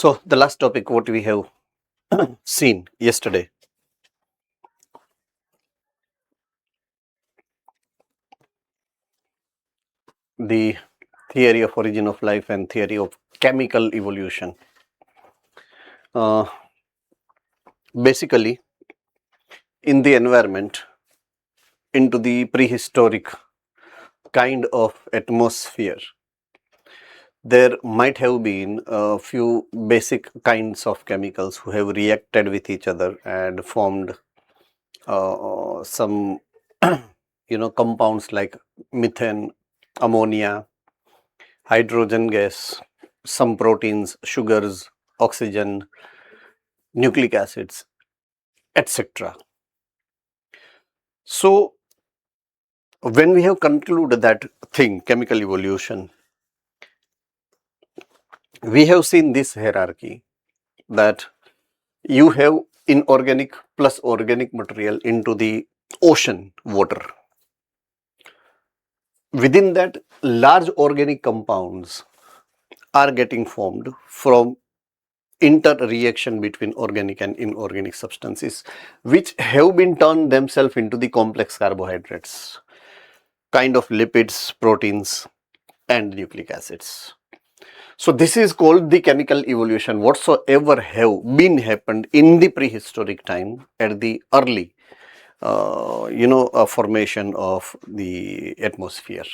So the last topic what we have seen yesterday, the theory of origin of life and theory of chemical evolution. Uh, Basically, in the environment, into the prehistoric kind of atmosphere, there might have been a few basic kinds of chemicals who have reacted with each other and formed some compounds like methane, ammonia, hydrogen gas, some proteins, sugars, oxygen, nucleic acids, etc. So when we have concluded that thing, chemical evolution, we have seen this hierarchy that you have inorganic plus organic material into the ocean water. Within that, large organic compounds are getting formed from interreaction between organic and inorganic substances, which have been turned themselves into the complex carbohydrates, kind of lipids, proteins, and nucleic acids. So this is called the chemical evolution, whatsoever have been happened in the prehistoric time at the early formation of the atmosphere.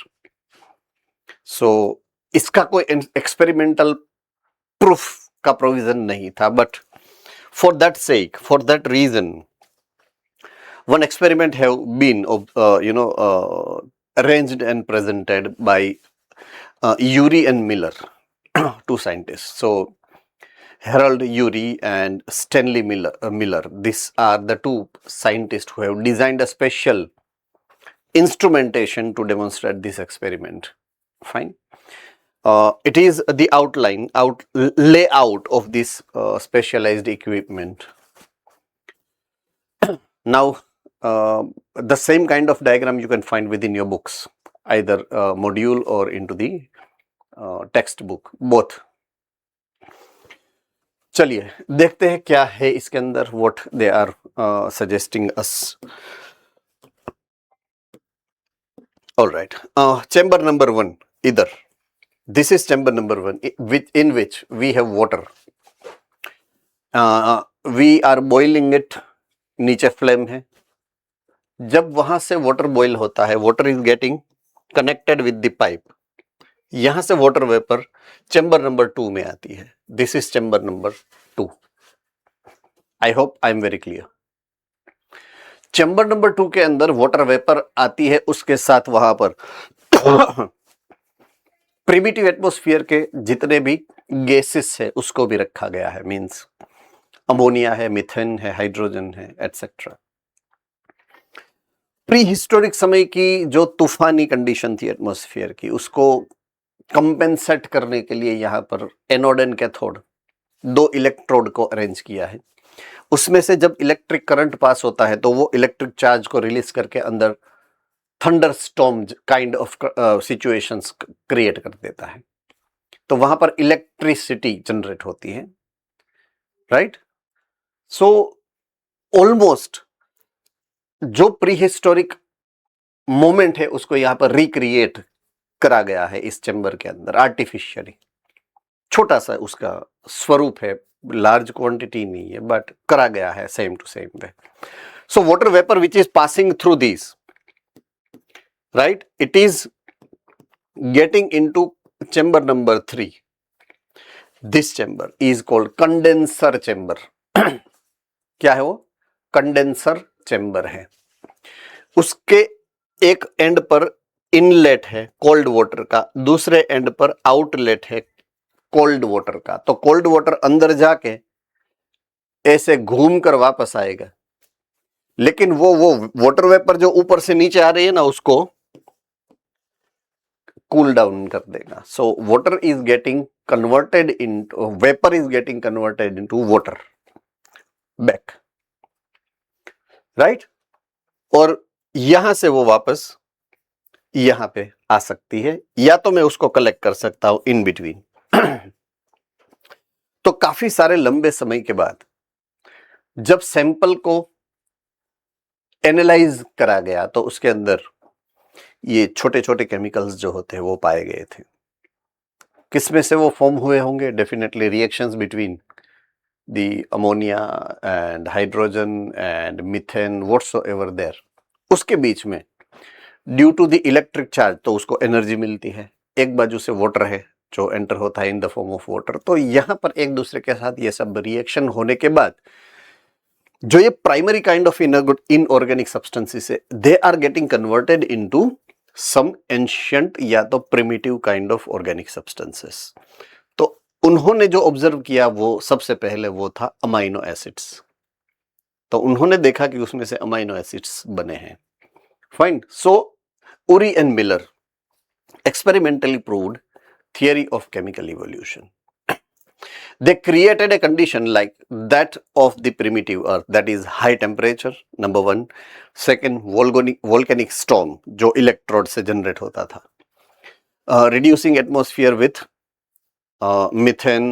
So इसका कोई experimental proof का provision नहीं था, but for that sake, for that reason, one experiment have been arranged and presented by Urey and Miller, two scientists. So Harold Urey and Stanley Miller, these are the two scientists who have designed a special instrumentation to demonstrate this experiment. Fine. It is the layout of this specialized equipment. Now, the same kind of diagram you can find within your books, either module or into the textbook, both. चलिए देखते हैं क्या है इसके अंदर, what they are suggesting us. All right, chamber number 1, either. This is chamber number 1, in which we have water. We are boiling it, नीचे flame है. जब वहां से water boil होता है, water is getting connected with the pipe. यहां से water vapor chamber number 2 में आती है. This is chamber number 2. I hope I am very clear. Chamber number 2 के अंदर वाटर वेपर आती है, उसके साथ वहां पर प्रिमिटिव एटमॉस्फेयर के जितने भी गैसेस है उसको भी रखा गया है, मींस अमोनिया है, मीथेन है, हाइड्रोजन है, एटसेट्रा. प्री हिस्टोरिक समय की जो तूफानी कंडीशन थी एटमॉस्फेयर की, उसको कंपेंसेट करने के लिए यहाँ पर एनोड एंड कैथोड 2 इलेक्ट्रोड को अरेंज किया है. उसमें से जब इलेक्ट्रिक करंट पास होता है तो वो इलेक्ट्रिक चार्ज को रिलीज करके अंदर thunder storm kind of situations create कर देता है. तो वहां पर इलेक्ट्रिसिटी जनरेट होती है, राइट. सो ऑलमोस्ट जो प्रीहिस्टोरिक मोमेंट है उसको यहां पर रिक्रिएट करा गया है इस चैम्बर के अंदर आर्टिफिशियली. छोटा सा उसका स्वरूप है, लार्ज क्वांटिटी नहीं है, बट करा गया है same to same way. So water vapour which is passing through this, right, it is getting into chamber number 3. This chamber is called condenser chamber. क्या है वो? कंडेंसर चैम्बर है. उसके एक एंड पर इनलेट है कोल्ड वाटर का, दूसरे एंड पर आउटलेट है कोल्ड वाटर का. तो कोल्ड वाटर अंदर जाके ऐसे घूम कर वापस आएगा, लेकिन वो वाटर वेपर जो ऊपर से नीचे आ रही है ना, उसको कूल डाउन कर देगा. So water is getting converted into vapour, is getting converted into water back, right. और यहां से वो वापस यहां पे आ सकती है, या तो मैं उसको कलेक्ट कर सकता हूं इन बिटवीन. तो काफी सारे लंबे समय के बाद जब सैंपल को एनालाइज करा गया तो उसके अंदर ये छोटे छोटे केमिकल्स जो होते हैं वो पाए गए थे। किसमें से वो फॉर्म हुए होंगे? Definitely reactions between the ammonia and hydrogen and methane whatsoever there, उसके बीच में due to the electric charge तो उसको एनर्जी मिलती है। एक बाजू से वाटर है जो एंटर होता है in the form of water. तो यहां पर एक दूसरे के साथ ये सब रिएक्शन होने के बाद जो ये primary kind of inorganic substances है, they are getting converted into some ancient या तो primitive kind of organic substances. तो उन्होंने जो ऑब्जर्व किया वो सबसे पहले वो था अमाइनो एसिड्स। तो उन्होंने देखा कि उसमें से अमाइनो एसिड्स बने हैं। Fine. So Uri and Miller experimentally proved theory of chemical evolution. They created a condition like that of the primitive earth, that is high temperature, number one. Second, volcanic storm जो electrode से generate होता था, reducing atmosphere with methane,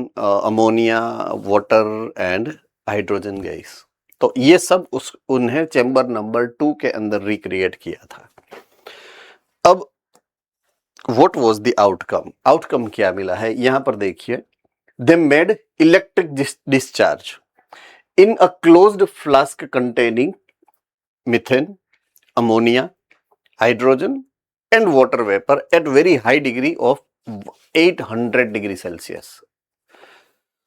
ammonia, water and hydrogen gas. तो ये सब उन्हें chamber number 2 के अंदर रिक्रिएट किया था। अब What was the outcome? Outcome क्या मिला है? यहां पर देखिए, they made electric discharge in a closed flask containing methane, ammonia, hydrogen and water vapor at very high degree of 800 degree Celsius.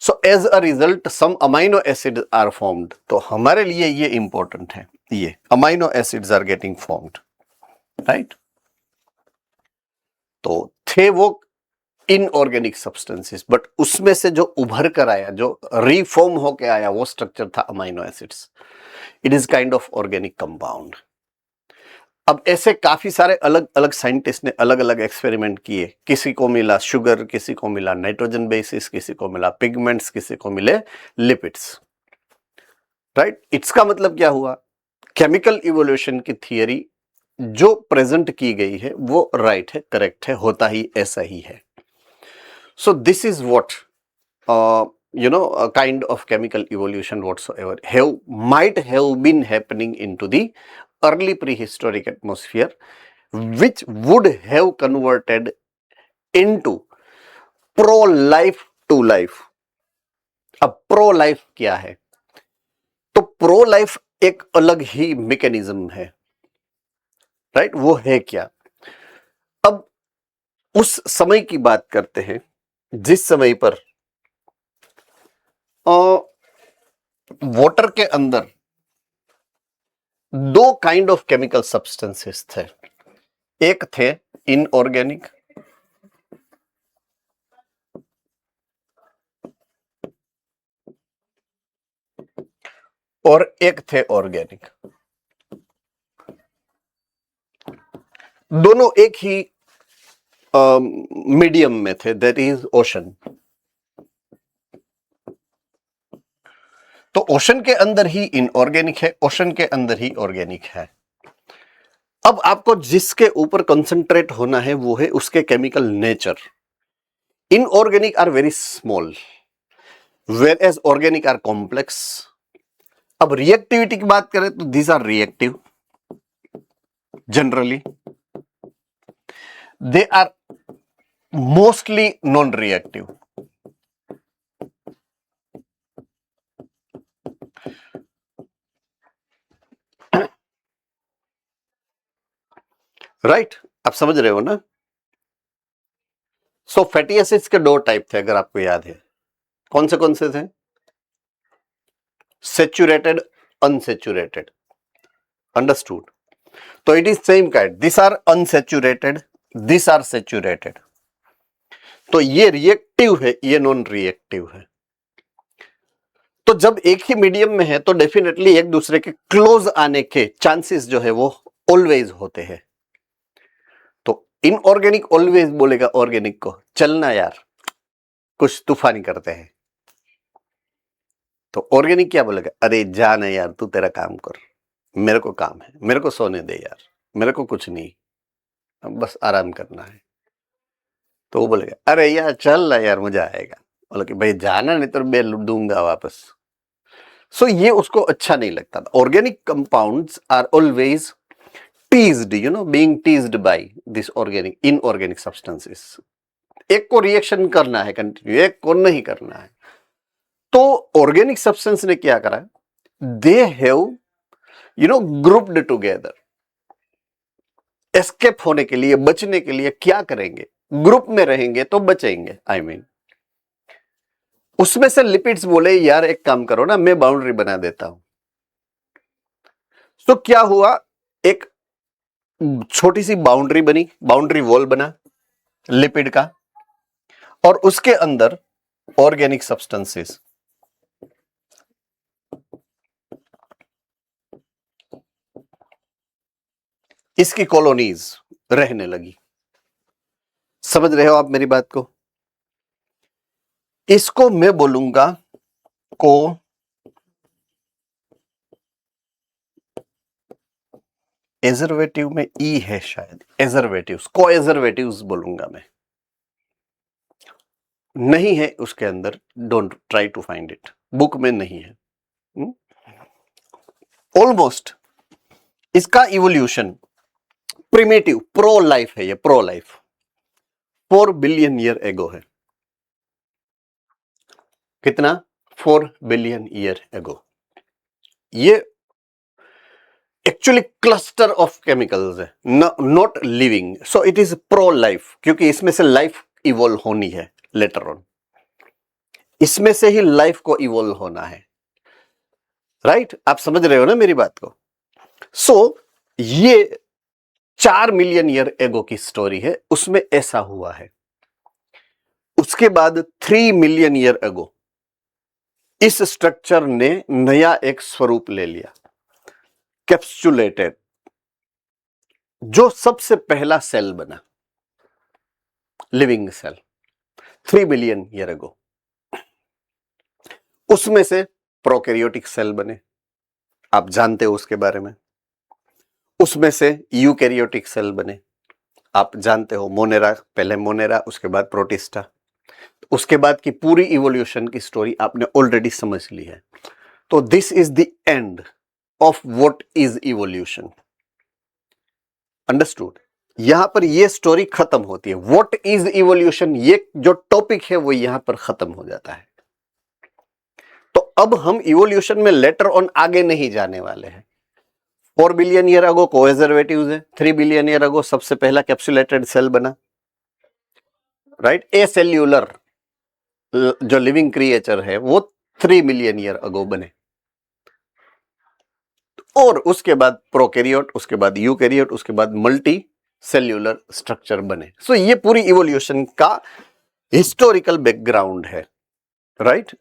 So as a result some amino acids are formed. तो हमारे लिए ये important है, ये amino acids are getting formed, right? तो थे वो inorganic substances, but उसमें से जो उभर कर आया, जो रिफॉर्म होके आया, वो स्ट्रक्चर था amino acids. It is kind of organic compound. अब ऐसे काफी सारे अलग अलग साइंटिस्ट ने अलग अलग एक्सपेरिमेंट किए। किसी को मिला शुगर, किसी को मिला नाइट्रोजन बेसिस, किसी को मिला पिगमेंट्स, किसी को मिले लिपिड्स, राइट? इसका मतलब क्या हुआ? केमिकल इवोल्यूशन की थियरी जो प्रेजेंट की गई है वो राइट है, करेक्ट है, होता ही ऐसा ही है। So this is what a kind of chemical evolution whatsoever might have been happening into the early prehistoric atmosphere, which would have converted into pro-life to life. अब pro-life क्या है? तो pro-life एक अलग ही मैकेनिज्म है, राइट? वो है क्या? अब उस समय की बात करते हैं जिस समय पर वाटर के अंदर दो काइंड ऑफ केमिकल सब्सटेंसेस थे। एक थे इनऑर्गेनिक और एक थे ऑर्गेनिक। दोनों एक ही मीडियम में थे, दैट इज ओशन। तो ओशन के अंदर ही इनऑर्गेनिक है, ओशन के अंदर ही ऑर्गेनिक है। अब आपको जिसके ऊपर कंसंट्रेट होना है वो है उसके chemical nature. Inorganic are very small, whereas organic are complex. अब रिएक्टिविटी की बात करें तो these are reactive generally, they are mostly non-reactive. Right? आप समझ रहे हो ना? सो फैटी एसिड्स के दो टाइप थे, अगर आपको याद है। कौन से थे? Saturated, unsaturated. अंडरस्टूड? तो it is same kind, this are unsaturated, this are saturated. तो ये रिएक्टिव है, ये नॉन रिएक्टिव है। तो जब एक ही मीडियम में है तो डेफिनेटली एक दूसरे के क्लोज आने के चांसेस जो है वो ऑलवेज होते हैं। तो इनऑर्गेनिक ऑलवेज बोलेगा ऑर्गेनिक को, चलना यार कुछ तूफानी करते हैं। तो ऑर्गेनिक क्या बोलेगा? अरे जा ना यार, तू तेरा काम कर, मेरे को काम है, मेरे को सोने दे यार, मेरे को कुछ नहीं, बस आराम करना है। तो वो बोलेगा अरे यार चल ना यार, मजा आएगा। बोला कि भाई जाना नहीं तो मैं दूंगा वापस। सो ये उसको अच्छा नहीं लगता था। Organic compounds are always teased, you know, being teased by this organic inorganic substances. एक को रिएक्शन करना है कंटिन्यू, एक को नहीं करना है। तो ऑर्गेनिक सब्सटेंस ने क्या करा, they have you know grouped together. Escape होने के लिए, बचने के लिए क्या करेंगे, ग्रुप में रहेंगे तो बचेंगे। आई मीन उसमें से लिपिड्स बोले यार एक काम करो ना, मैं बाउंड्री बना देता हूं। तो क्या हुआ, एक छोटी सी बाउंड्री बनी, बाउंड्री वॉल बना लिपिड का, और उसके अंदर ऑर्गेनिक सब्सटेंसेस, इसकी कॉलोनीज रहने लगी। समझ रहे हो आप मेरी बात को? इसको मैं बोलूंगा को एजर्वेटिव में ई है शायद, एजर्वेटिव्स, को एजर्वेटिव्स बोलूंगा मैं। नहीं है उसके अंदर, don't try to find it, book में नहीं है। ऑलमोस्ट इसका इवोल्यूशन प्रिमिटिव प्रो लाइफ है, ये pro life 4 billion year ago है। कितना? 4 बिलियन ईयर एगो। ये एक्चुअली क्लस्टर ऑफ केमिकल्स है, not living, so it is pro life, क्योंकि इसमें से लाइफ इवॉल्व होनी है लेटर ऑन, इसमें से ही लाइफ को इवॉल्व होना है। राइट आप समझ रहे हो ना मेरी बात को? सो ये 4 मिलियन ईयर एगो की स्टोरी है, उसमें ऐसा हुआ है। उसके बाद 3 मिलियन ईयर एगो इस स्ट्रक्चर ने नया एक स्वरूप ले लिया, कैप्सुलेटेड, जो सबसे पहला सेल बना, living cell 3 billion year ago. उसमें से प्रोकैरियोटिक सेल बने, आप जानते हो उसके बारे में। उसमें से यूकैरियोटिक सेल बने, आप जानते हो, मोनेरा, पहले मोनेरा, उसके बाद प्रोटिस्टा। उसके बाद की पूरी इवोल्यूशन की स्टोरी आपने ऑलरेडी समझ ली है। तो this is the end of what is evolution. Understood? यहां पर ये स्टोरी खत्म होती है। व्हाट इज इवोल्यूशन, ये जो टॉपिक है वो यहां पर खत्म हो जाता है। तो अब हम इवोल्यूशन में लेटर ऑन आगे नहीं जाने वाले हैं। 4 बिलियन ईयर अगो कोएजर्वेटिव्स है, 3 बिलियन ईयर अगो सबसे पहला कैप्सुलेटेड सेल बना, राइट। ए सेल्यूलर जो लिविंग क्रिएचर है वो 3 मिलियन ईयर अगो बने, और उसके बाद प्रोकैरियोट, उसके बाद यूकैरियोट, उसके बाद मल्टी सेल्यूलर स्ट्रक्चर बने। सो ये पूरी इवोल्यूशन का हिस्टोरिकल बैकग्राउंड है, राइट।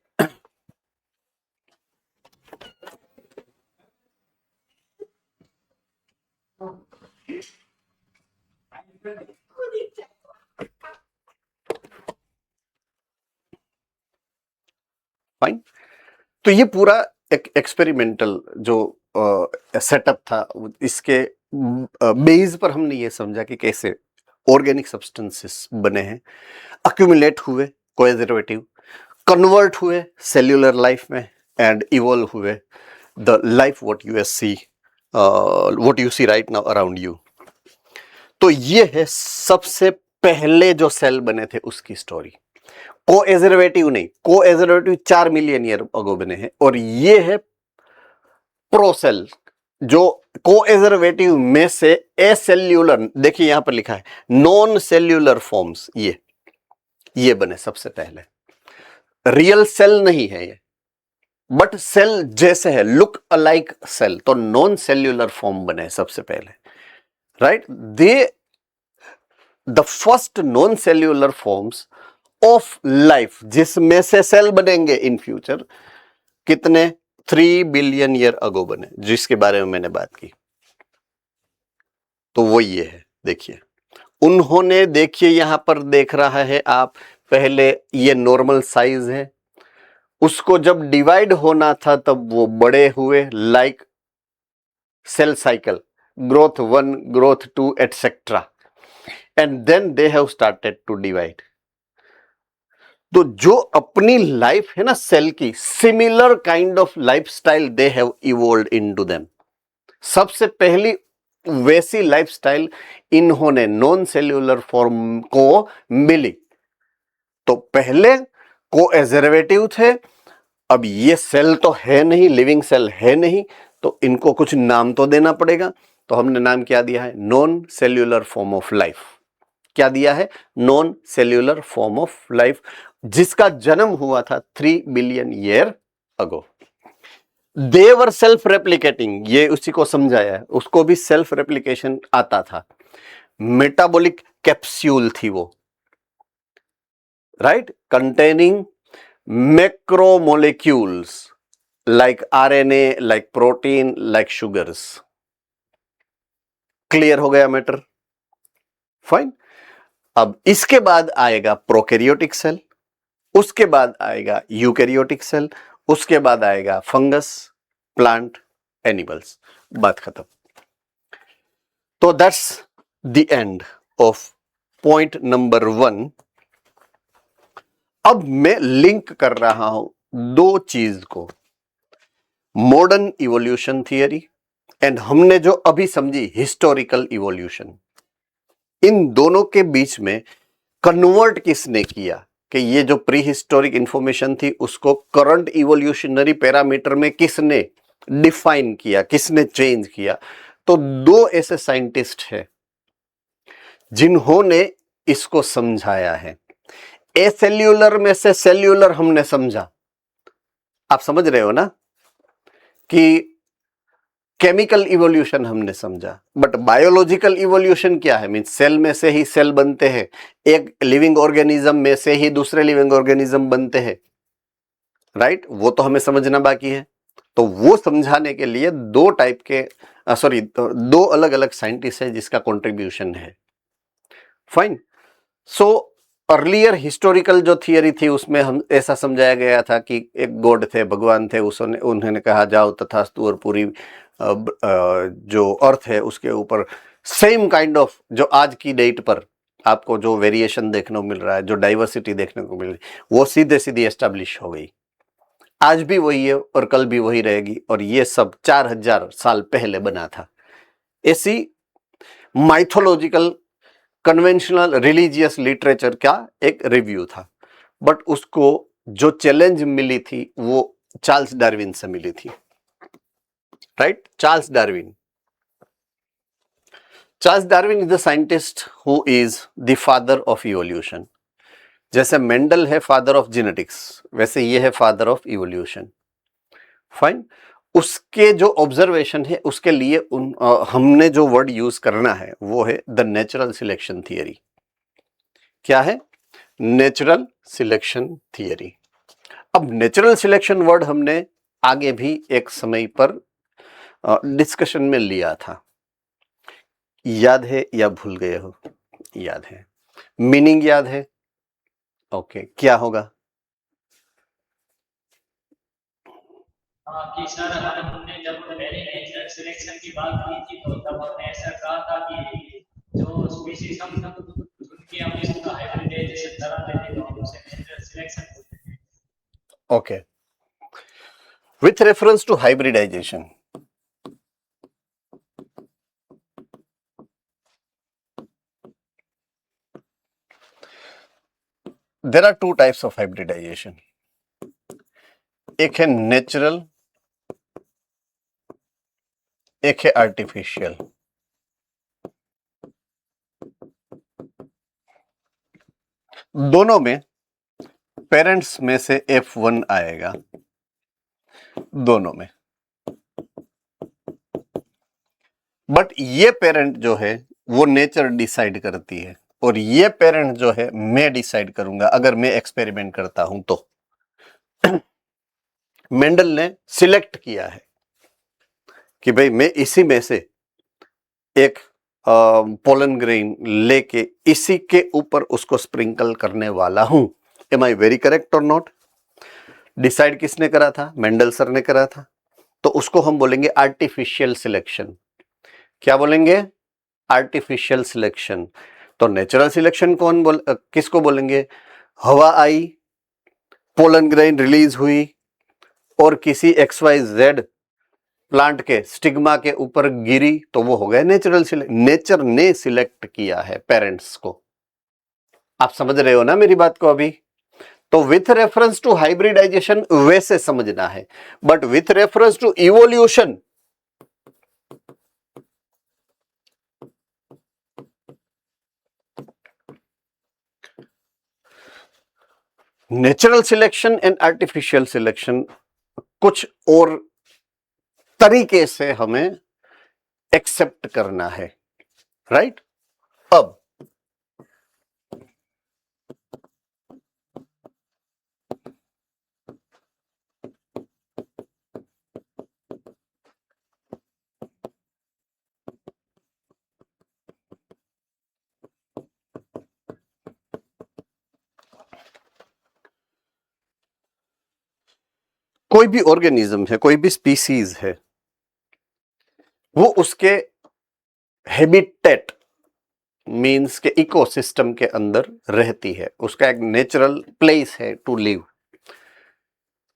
फाइन। तो ये पूरा एक एक्सपेरिमेंटल जो सेटअप था, इसके बेस पर हमने ये समझा कि कैसे ऑर्गेनिक सब्सटेंसेस बने हैं, अक्यूमुलेट हुए कोएजर्वेटिव, कन्वर्ट हुए सेल्यूलर लाइफ में, एंड इवॉल्व हुए the life what you see right now around you. तो ये है सबसे पहले जो सेल बने थे उसकी स्टोरी। कोएजर्वेटिव नहीं, कोएजर्वेटिव 4 मिलियन ईयर अगो बने हैं, और ये है प्रोसेल, जो कोएजर्वेटिव में से एसेल्यूलर, देखिए यहां पर लिखा है नॉन सेल्यूलर फॉर्म्स, ये बने सबसे पहले। रियल सेल नहीं है ये, बट सेल जैसे है, लुक अलाइक सेल, तो नॉन सेल्यूलर फॉर्म बने सबसे पहले, right. The first non cellular forms of life, जिसमें से सेल बनेंगे इन फ्यूचर, कितने? 3 बिलियन ईयर अगो बने, जिसके बारे में मैंने बात की। तो वो ये है, देखिए उन्होंने, देखिए यहां पर देख रहा है आप, पहले ये नॉर्मल साइज है, उसको जब डिवाइड होना था तब वो बड़े हुए, like cell cycle, growth 1, growth 2, etcetera, and then they have started to divide. तो जो अपनी लाइफ है ना सेल की, similar kind of lifestyle they have evolved into them. सबसे पहली वैसी लाइफस्टाइल इन्होंने नॉन सेल्यूलर फॉर्म को मिली। तो पहले कोएजर्वेटिव थे, अब ये सेल तो है नहीं, लिविंग सेल है नहीं, तो इनको कुछ नाम तो देना पड़ेगा। तो हमने नाम क्या दिया है? Non cellular form of life. क्या दिया है? Non cellular form of life, जिसका जन्म हुआ था 3 बिलियन ईयर अगो। दे वर सेल्फ रेप्लिकेटिंग, ये उसी को समझाया है, उसको भी सेल्फ रेप्लिकेशन आता था। मेटाबॉलिक कैप्सूल थी वो, right, containing macromolecules like RNA, like protein, like sugars. Clear हो गया मैटर? फाइन। अब इसके बाद आएगा प्रोकैरियोटिक सेल, उसके बाद आएगा यूकैरियोटिक सेल, उसके बाद आएगा फंगस, प्लांट, एनिमल्स। बात खत्म। तो that's the end of point number 1। अब मैं लिंक कर रहा हूं दो चीज को, मॉडर्न इवोल्यूशन थियरी एंड हमने जो अभी समझी हिस्टोरिकल इवोल्यूशन। इन दोनों के बीच में कन्वर्ट किसने किया कि ये जो प्री हिस्टोरिक इंफॉर्मेशन थी उसको करंट इवोल्यूशनरी पैरामीटर में किसने डिफाइन किया, किसने चेंज किया? तो दो ऐसे साइंटिस्ट हैं जिन्होंने इसको समझाया है। एसेल्यूलर में से सेल्यूलर हमने समझा, आप समझ रहे हो ना, कि केमिकल इवोल्यूशन हमने समझा, बट बायोलॉजिकल इवोल्यूशन क्या है? मींस सेल में से ही सेल बनते हैं, एक लिविंग ऑर्गेनिज्म में से ही दूसरे लिविंग ऑर्गेनिज्म बनते हैं, राइट, वो तो हमें समझना बाकी है। तो वो समझाने के लिए दो टाइप के दो अलग अलग साइंटिस्ट है जिसका कंट्रीब्यूशन है। फाइन। सो अर्लियर हिस्टोरिकल जो थियरी थी उसमें हम ऐसा समझाया गया था कि एक गॉड थे, भगवान थे, उन्होंने कहा जाओ तथास्तु, और पूरी जो अर्थ है उसके ऊपर सेम काइंड ऑफ जो आज की डेट पर आपको जो वेरिएशन देखने को मिल रहा है, जो डाइवर्सिटी देखने को मिल रही है, वो सीधे सीधी एस्टेब्लिश हो गई। आज भी वही है और कल भी वही रहेगी, और ये सब 4000 साल पहले बना था। ऐसी माइथोलॉजिकल कन्वेंशनल रिलीजियस लिटरेचर का एक रिव्यू था, बट उसको जो चैलेंज मिली थी वो चार्ल्स डार्विन से मिली थी, right? Charles Darwin is the scientist who is the father of evolution. जैसे मेंडल है फादर ऑफ जेनेटिक्स, वैसे ये है फादर ऑफ इवोल्यूशन। फाइन। उसके जो ऑब्जर्वेशन है उसके लिए हमने जो वर्ड यूज करना है वो है द नेचुरल सिलेक्शन थियरी। क्या है? Natural selection theory. अब नेचुरल सिलेक्शन वर्ड हमने आगे भी एक समय पर डिस्कशन में लिया था, याद है या भूल गए हो? याद है। मीनिंग याद है? ओके, क्या होगा? कि सर हमने जब पहले नेचुरल सिलेक्शन की बात की थी तो तब हमने ऐसा कहा था कि जो स्पीशीज हम चुन के हम इसका हाइब्रिडाइजेशन कराते थे तो हम उसे नेचुरल सिलेक्शन बोलते थे। Okay, with reference to hybridization, there are two types of hybridization. एक है नेचुरल, एक है आर्टिफिशियल। दोनों में पेरेंट्स में से F1 आएगा, दोनों में। बट ये पेरेंट जो है वो नेचर डिसाइड करती है, और ये पेरेंट जो है मैं डिसाइड करूंगा अगर मैं एक्सपेरिमेंट करता हूं तो। मेंडल ने सिलेक्ट किया है कि भाई मैं इसी में से एक पोलन ग्रेन लेके इसी के ऊपर उसको स्प्रिंकल करने वाला हूं। एम आई वेरी करेक्ट और नॉट? डिसाइड किसने करा था? मेंडल सर ने करा था। तो उसको हम बोलेंगे आर्टिफिशियल सिलेक्शन। क्या बोलेंगे? Artificial selection. तो नेचुरल सिलेक्शन किसको बोलेंगे? हवा आई, पोलन ग्रेन रिलीज हुई और किसी XYZ प्लांट के स्टिग्मा के ऊपर गिरी, तो वो हो गया नेचुरल सिलेक्ट। नेचर ने सिलेक्ट किया है पेरेंट्स को। आप समझ रहे हो ना मेरी बात को अभी? तो विथ रेफरेंस टू हाइब्रिडाइजेशन वैसे समझना है, but with reference to evolution natural selection and artificial selection कुछ और तरीके से हमें एक्सेप्ट करना है, राइट? अब कोई भी ऑर्गेनिज्म है, कोई भी स्पीसीज है, वो उसके हैबिटेट मीन्स के इकोसिस्टम के अंदर रहती है, उसका एक नेचुरल प्लेस है टू लिव।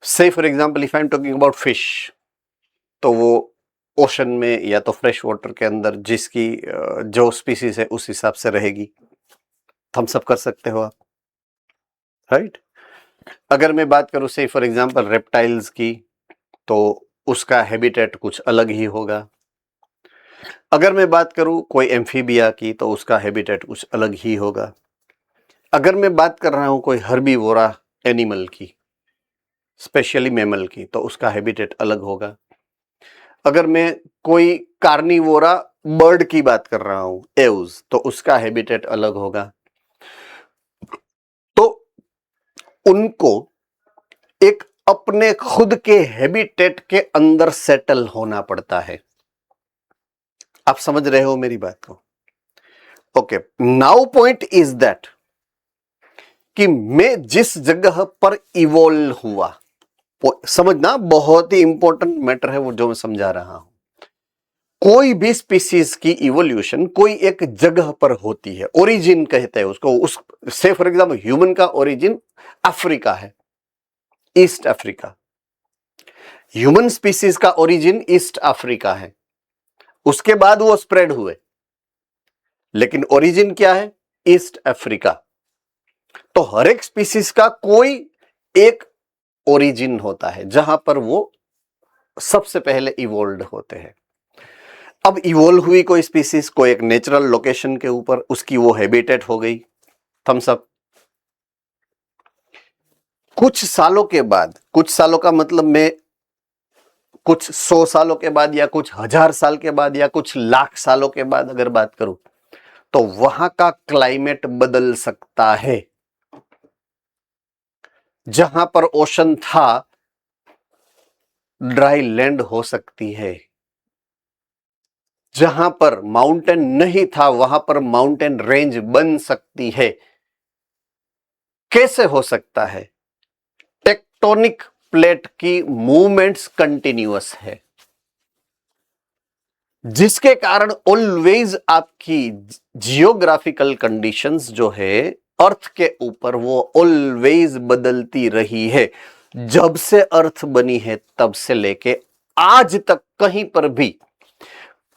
से for example if I am talking about fish, तो वो ओशन में या तो फ्रेश वाटर के अंदर जिसकी जो स्पीसीज है उस हिसाब से रहेगी। थम्स अप कर सकते हो आप, राइट? अगर मैं बात करूं से फॉर एग्जांपल रेप्टाइल्स की, तो उसका हैबिटेट कुछ अलग ही होगा। अगर मैं बात करूं कोई एम्फीबिया की, तो उसका हैबिटेट कुछ अलग ही होगा। अगर मैं बात कर रहा हूं कोई हर्बीवोरा एनिमल की, स्पेशली मैमल की, तो उसका हैबिटेट अलग होगा। अगर मैं कोई कार्निवोरा बर्ड की बात कर रहा हूं, एव्स, तो उसका हैबिटेट अलग होगा। तो उनको एक अपने खुद के हैबिटेट के अंदर सेटल होना पड़ता है। आप समझ रहे हो मेरी बात को? Okay, now point is that कि मैं जिस जगह पर इवॉल्व हुआ, समझना बहुत ही इंपॉर्टेंट मैटर है वो जो मैं समझा रहा हूं। कोई भी स्पीसीज की इवोल्यूशन कोई एक जगह पर होती है, ओरिजिन कहते हैं उसको। उस से फॉर एग्जाम्पल ह्यूमन का ओरिजिन अफ्रीका है, ईस्ट अफ्रीका। ह्यूमन स्पीसीज का ओरिजिन ईस्ट अफ्रीका है, उसके बाद वो स्प्रेड हुए, लेकिन ओरिजिन क्या है? East Africa. तो हर एक स्पीसीज का कोई एक ओरिजिन होता है जहां पर वो सबसे पहले इवोल्व होते हैं। अब इवोल्व हुई कोई स्पीसीज कोई एक नेचुरल लोकेशन के ऊपर, उसकी वो हैबिटेट हो गई, थम्स अप। कुछ सालों के बाद, कुछ सालों का मतलब मैं कुछ 100 सालों के बाद या कुछ 1000 साल के बाद या कुछ लाख सालों के बाद अगर बात करूं, तो वहां का क्लाइमेट बदल सकता है। जहां पर ओशन था, ड्राई लैंड हो सकती है। जहां पर माउंटेन नहीं था, वहां पर माउंटेन रेंज बन सकती है। कैसे हो सकता है? टेक्टोनिक प्लेट की मूवमेंट्स कंटिन्यूअस है, जिसके कारण ऑलवेज आपकी जियोग्राफिकल कंडीशंस जो है अर्थ के ऊपर, वो ऑलवेज बदलती रही है। जब से अर्थ बनी है तब से लेके आज तक कहीं पर भी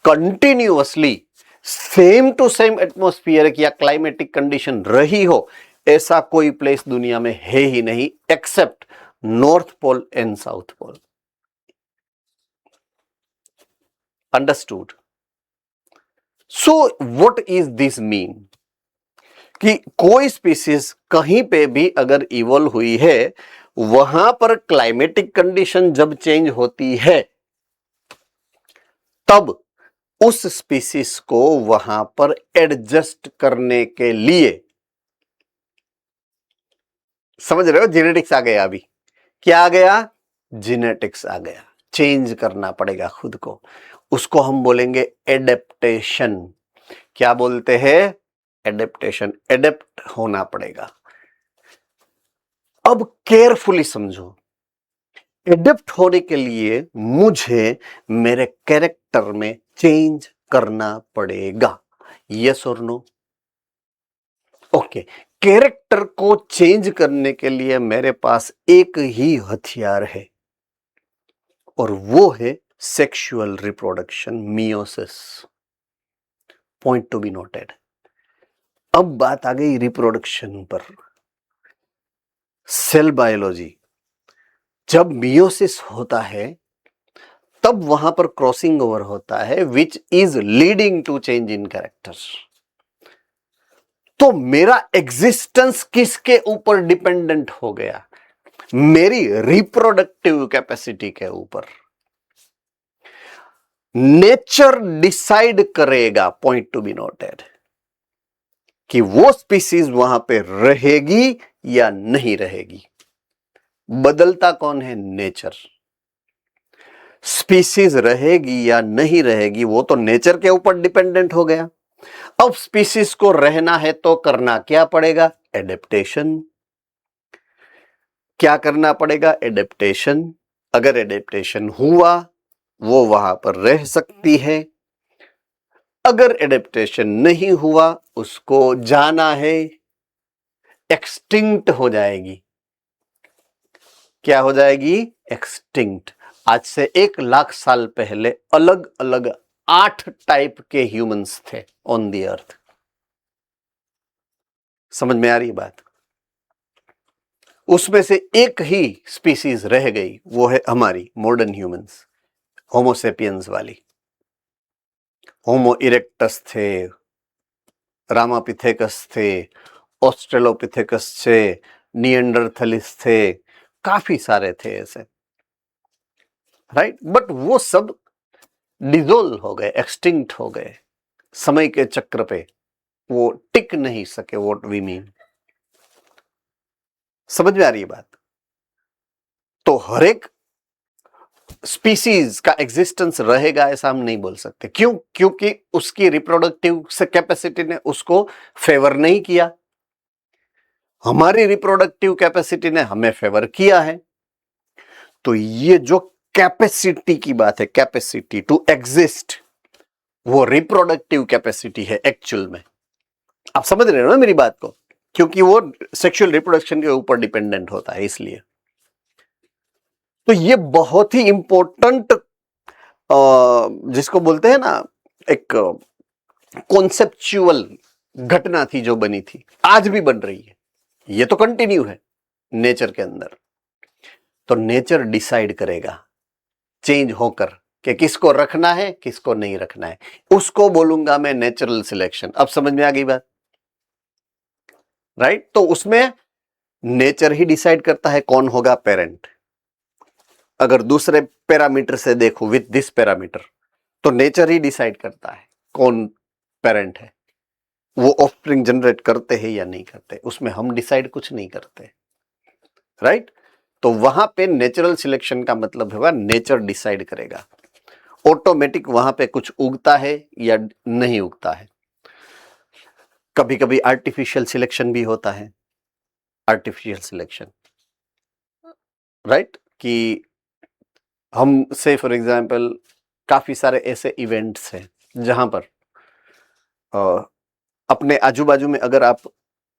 continuously same to same atmosphere या क्लाइमेटिक कंडीशन रही हो, ऐसा कोई प्लेस दुनिया में है ही नहीं except north pole and south pole. Understood? So what is this mean? कि कोई स्पीसीज कहीं पे भी अगर इवॉल्व हुई है, वहां पर क्लाइमेटिक कंडीशन जब चेंज होती है, तब उस स्पीसीज को वहां पर एडजस्ट करने के लिए, समझ रहे हो, जेनेटिक्स आ गया। अभी क्या आ गया? जेनेटिक्स आ गया। चेंज करना पड़ेगा खुद को, उसको हम बोलेंगे एडेप्टेशन। क्या बोलते हैं? एडेप्टेशन। एडेप्ट होना पड़ेगा। अब केयरफुली समझो, एडेप्ट होने के लिए मुझे मेरे कैरेक्टर में चेंज करना पड़ेगा। यस और नो? ओके, कैरेक्टर को चेंज करने के लिए मेरे पास एक ही हथियार है और वो है sexual reproduction, meiosis. Point to be noted. अब बात आ गई रिप्रोडक्शन पर। सेल बायोलॉजी, जब मियोसिस होता है तब वहां पर क्रॉसिंग ओवर होता है which is leading to change in character. तो मेरा एग्जिस्टेंस किसके ऊपर डिपेंडेंट हो गया? मेरी रिप्रोडक्टिव कैपेसिटी के ऊपर। नेचर डिसाइड करेगा, पॉइंट टू बी नोटेड, कि वो स्पीसीज वहां पे रहेगी या नहीं रहेगी। बदलता कौन है? नेचर। स्पीसीज रहेगी या नहीं रहेगी वो तो नेचर के ऊपर डिपेंडेंट हो गया। अब स्पीसीज को रहना है तो करना क्या पड़ेगा? एडेप्टेशन। क्या करना पड़ेगा? एडेप्टेशन। अगर एडेप्टेशन हुआ वो वहां पर रह सकती है, अगर एडेप्टेशन नहीं हुआ उसको जाना है, एक्सटिंक्ट हो जाएगी। क्या हो जाएगी? एक्सटिंक्ट। आज से 1 लाख साल पहले अलग अलग 8 टाइप के ह्यूमंस थे ऑन द अर्थ। समझ में आ रही बात? उसमें से एक ही स्पीसीज रह गई, वो है हमारी मॉडर्न ह्यूमंस, होमोसेपियंस वाली। होमो इरेक्टस थे, रामापिथेकस थे, ऑस्ट्रेलोपिथेकस थे, निएंडरथलिस थे, काफी सारे थे ऐसे, राइट। बट वो सब डिजोल्व हो गए, एक्सटिंक्ट हो गए समय के चक्र पे, वो टिक नहीं सके। व्हाट वी मीन, समझ में आ रही है बात? तो हर एक स्पीसीज का एग्जिस्टेंस रहेगा ऐसा हम नहीं बोल सकते। क्यों? क्योंकि उसकी रिप्रोडक्टिव कैपेसिटी ने उसको फेवर नहीं किया। हमारी रिप्रोडक्टिव कैपेसिटी ने हमें फेवर किया है। तो ये जो कैपेसिटी की बात है, कैपेसिटी टू एग्जिस्ट, वो रिप्रोडक्टिव कैपेसिटी है एक्चुअल में। आप समझ रहे हो ना मेरी बात को? क्योंकि वो सेक्सुअल रिप्रोडक्शन के ऊपर डिपेंडेंट होता है, इसलिए। तो ये बहुत ही इंपॉर्टेंट, जिसको बोलते हैं ना, एक कॉन्सेप्चुअल घटना थी जो बनी थी, आज भी बन रही है। ये तो कंटिन्यू है नेचर के अंदर। तो नेचर डिसाइड करेगा चेंज होकर कि किसको रखना है किसको नहीं रखना है। उसको बोलूंगा मैं नेचुरल सिलेक्शन। अब समझ में आ गई बात, राइट? तो उसमें नेचर ही डिसाइड करता है कौन होगा पेरेंट। अगर दूसरे पैरामीटर से देखो, विथ दिस पैरामीटर, तो नेचर ही डिसाइड करता है कौन पेरेंट है, वो ऑफस्प्रिंग जनरेट करते हैं या नहीं करते, उसमें हम डिसाइड कुछ नहीं करते, राइट? तो वहां पे नेचुरल सिलेक्शन का मतलब होगा नेचर डिसाइड करेगा। ऑटोमेटिक वहां पे कुछ उगता है या नहीं उगता है। कभी कभी आर्टिफिशियल सिलेक्शन भी होता है, आर्टिफिशियल सिलेक्शन, राइट? कि हम से फॉर एग्जांपल काफी सारे ऐसे इवेंट्स हैं जहां पर अपने आजू बाजू में, अगर आप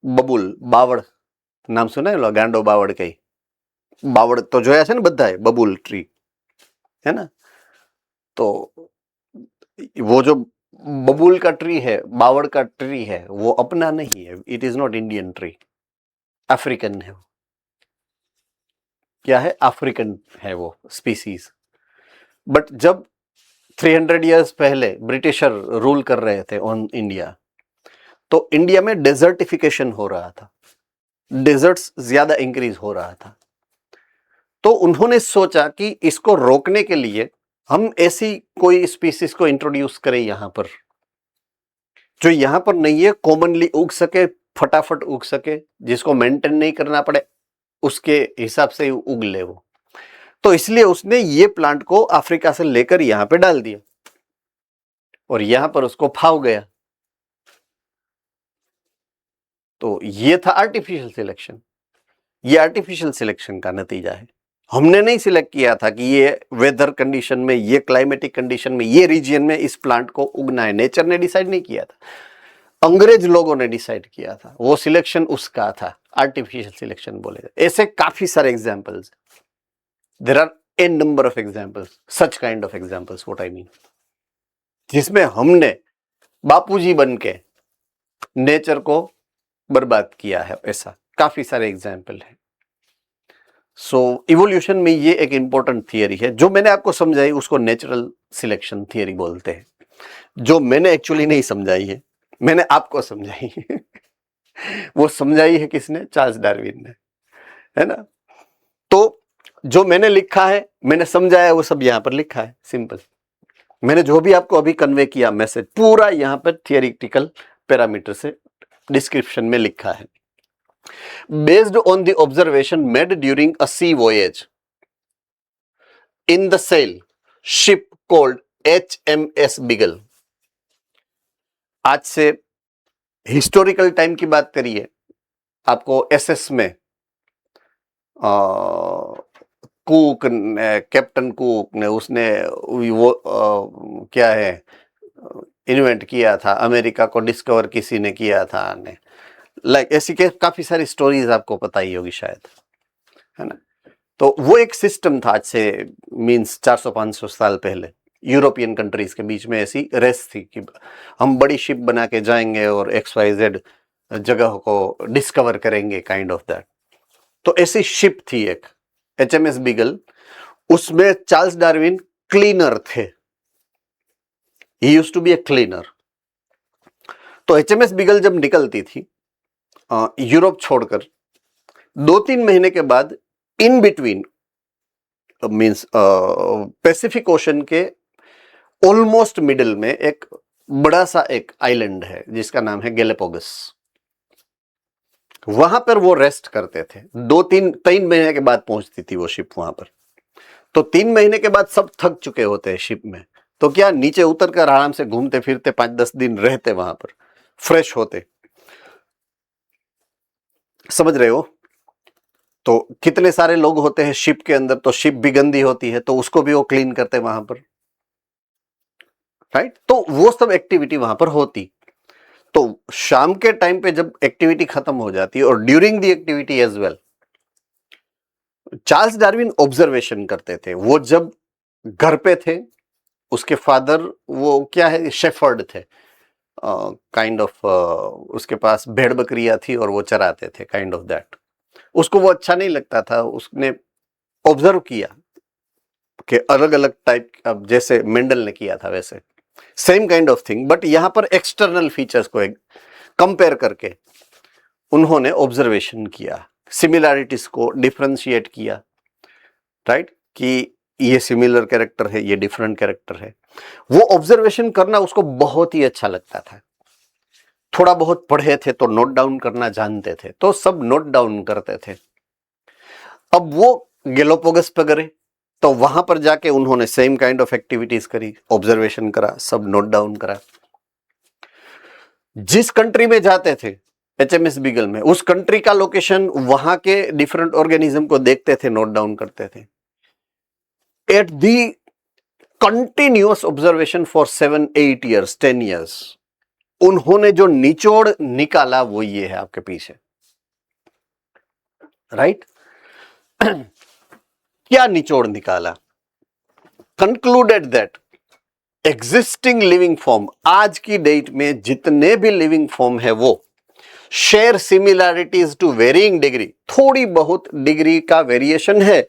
बबुल, बावड़ नाम सुना है? गांडो बावड़ के बावड़ तो જોયા છે ને બધાએ, બબુલ ટ્રી है ना? तो वो जो बबूल का ट्री है, बावड़ का ट्री है, वो अपना नहीं है। It is not Indian tree, African है। क्या है? अफ्रीकन है वो स्पीसीज। बट जब 300 इयर्स पहले ब्रिटिशर रूल कर रहे थे ऑन इंडिया, तो इंडिया में डेजर्टिफिकेशन हो रहा था, डेजर्ट्स ज्यादा इंक्रीज हो रहा था। तो उन्होंने सोचा कि इसको रोकने के लिए हम ऐसी कोई स्पीसीज को इंट्रोड्यूस करें यहां पर, जो यहां पर नहीं है, कॉमनली उग सके, फटाफट उग सके, जिसको मेंटेन नहीं करना पड़े, उसके हिसाब से उग ले वो। तो इसलिए उसने ये प्लांट को अफ्रीका से लेकर यहां पे डाल दिया और यहां पर उसको फाव गया। तो ये था आर्टिफिशियल सिलेक्शन। ये आर्टिफिशियल सिलेक्शन का नतीजा है। हमने नहीं सिलेक्ट किया था कि ये वेदर कंडीशन में, ये क्लाइमेटिक कंडीशन में, ये रीजन में इस प्लांट को उगना है। नेचर ने डिसाइड नहीं किया था। अंग्रेज लोगों ने डिसाइड किया था, वो सिलेक्शन उसका था, आर्टिफिशियल सिलेक्शन बोले। ऐसे काफी सारे examples, there are an number of examples, such kind of examples what I mean, जिसमें हमने बापूजी बन के नेचर को बर्बाद किया है। ऐसा काफी सारे एग्जाम्पल है। सो इवोल्यूशन में ये एक इंपॉर्टेंट थियरी है जो मैंने आपको समझाई, उसको नेचुरल सिलेक्शन थियरी बोलते हैं। जो मैंने एक्चुअली नहीं समझाई है, मैंने आपको समझाई है। वो समझाई है किसने? चार्ल्स डार्विन ने, है ना। तो जो मैंने लिखा है, मैंने समझाया, वो सब यहां पर लिखा है, सिंपल। मैंने जो भी आपको अभी कन्वे किया मैसेज, पूरा यहां पर थियरिटिकल पैरामीटर से डिस्क्रिप्शन में लिखा है। Based on the observation made during a sea voyage in the sail ship called HMS Beagle. आज से हिस्टोरिकल टाइम की बात करिए, आपको SS में कुक, कैप्टन कुक ने, उसने वो क्या है इन्वेंट किया था, अमेरिका को डिस्कवर किसी ने किया था ने, लाइक ऐसी के काफी सारी स्टोरीज आपको पता ही होगी शायद, है ना। तो वो एक सिस्टम था, आज से मींस 400-500 साल पहले यूरोपियन कंट्रीज के बीच में ऐसी रेस थी कि हम बड़ी शिप बना के जाएंगे और XYZ जगह को डिस्कवर करेंगे, काइंड ऑफ दैट। तो ऐसी शिप थी एक HMS बिगल, उसमें चार्ल्स डार्विन क्लीनर थे, he used to be a cleaner. तो HMS बिगल जब निकलती थी यूरोप छोड़कर, 2-3 महीने के बाद in between means Pacific Ocean के ऑलमोस्ट मिडिल में एक बड़ा सा एक आइलैंड है जिसका नाम है गैलापागोस। वहां पर वो रेस्ट करते थे। 2-3 महीने के बाद पहुंचती थी वो शिप वहां पर। तो 3 महीने के बाद सब थक चुके होते हैं शिप में, तो क्या नीचे उतर कर आराम से घूमते फिरते 5-10 दिन रहते वहां पर, फ्रेश होते। समझ रहे हो? तो कितने सारे लोग होते हैं शिप के अंदर, तो शिप भी गंदी होती है, तो उसको भी वो क्लीन करते वहां पर, राइट। तो वो सब एक्टिविटी वहां पर होती। तो शाम के टाइम पे जब एक्टिविटी खत्म हो जाती है, और during the activity as well, Charles Darwin observation करते थे। वो जब घर पे थे, उसके फादर वो क्या है, शेफर्ड थे, काइंड ऑफ उसके पास भेड़ बकरियां थी और वो चराते थे, काइंड ऑफ दैट। उसको वो अच्छा नहीं लगता था, उसने ऑब्जर्व किया कि अलग अलग टाइप, अब जैसे मेंडल ने किया था वैसे same kind of thing, but यहां पर एक्सटर्नल फीचर्स को कंपेयर करके उन्होंने ऑब्जर्वेशन किया, सिमिलैरिटीज को डिफरेंशिएट किया, राइट, कि ये सिमिलर कैरेक्टर है, ये डिफरेंट कैरेक्टर है। वो ऑब्जर्वेशन करना उसको बहुत ही अच्छा लगता था। थोड़ा बहुत पढ़े थे तो नोट डाउन करना जानते थे, तो सब नोट डाउन करते थे। अब वो गैलापागोस पे गए, तो वहां पर जाके उन्होंने सेम काइंड ऑफ एक्टिविटीज करी, ऑब्जर्वेशन करा, सब नोट डाउन करा। जिस कंट्री में जाते थे HMS बिगल में, उस कंट्री का लोकेशन, वहां के डिफरेंट ऑर्गेनिज्म को देखते थे, नोट डाउन करते थे। At the continuous observation for 7-8 years, 10 years, उन्होंने जो निचोड़ निकाला वो ये है आपके पीछे, राइट। क्या निचोड़ निकाला? Concluded that existing living form, आज की डेट में जितने भी लिविंग फॉर्म है वो share similarities to varying degree, थोड़ी बहुत डिग्री का वेरिएशन है,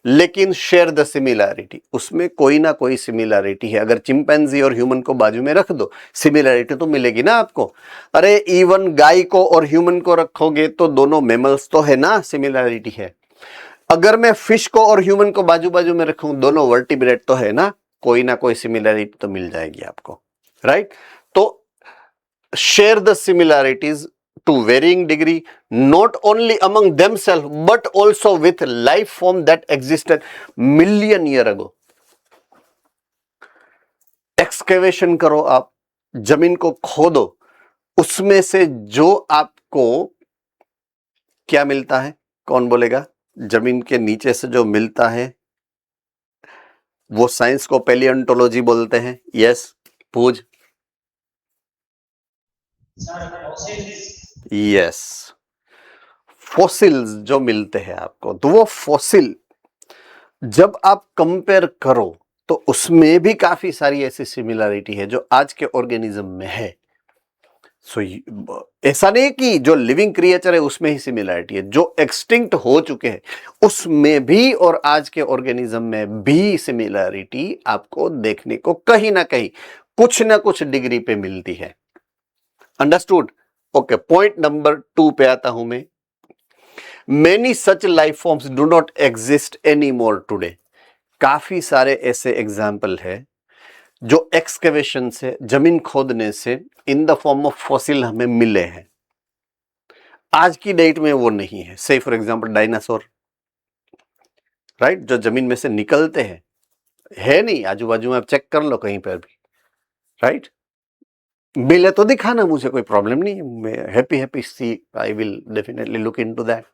लेकिन शेयर द सिमिलैरिटी, उसमें कोई ना कोई सिमिलैरिटी है। अगर चिंपैंजी और ह्यूमन को बाजू में रख दो, सिमिलैरिटी तो मिलेगी ना आपको। अरे इवन गाय को और ह्यूमन को रखोगे तो दोनों मैमल्स तो है ना, सिमिलैरिटी है। अगर मैं फिश को और ह्यूमन को बाजू बाजू में रखूं, दोनों वर्टिब्रेट तो है ना, कोई ना कोई सिमिलैरिटी तो मिल जाएगी आपको, राइट। तो share the similarities to varying degree, not only among themselves but also with life form that existed million year ago. Excavation करो आप, जमीन को खोदो, उसमें से जो आपको क्या मिलता है, कौन बोलेगा? जमीन के नीचे से जो मिलता है वो साइंस को पैलियोंटोलॉजी बोलते हैं। यस, पूज। सर fossils, यस, फॉसिल्स जो मिलते हैं आपको, तो वो फॉसिल जब आप कंपेयर करो तो उसमें भी काफी सारी ऐसी सिमिलरिटी है जो आज के ऑर्गेनिज्म में है। सो ऐसा नहीं कि जो लिविंग क्रिएचर है उसमें ही सिमिलरिटी है, जो एक्सटिंक्ट हो चुके हैं उसमें भी और आज के ऑर्गेनिज्म में भी सिमिलरिटी आपको देखने को कहीं ना कुछ डिग्री पे मिलती है। अंडरस्टूड? ओके, पॉइंट नंबर 2 पे आता हूं मैं। Many such life forms do not exist any more today. काफी सारे ऐसे एग्जाम्पल है जो एक्सकेवेशन से, जमीन खोदने से in the form of fossil हमें मिले हैं, आज की डेट में वो नहीं है। Say for example dinosaur, right, जो जमीन में से निकलते हैं, है नहीं, आजू बाजू में आप चेक कर लो कहीं पर भी, राइट। मिले तो दिखाना, मुझे कोई प्रॉब्लम नहीं है, मैं happy see, I will definitely look into that.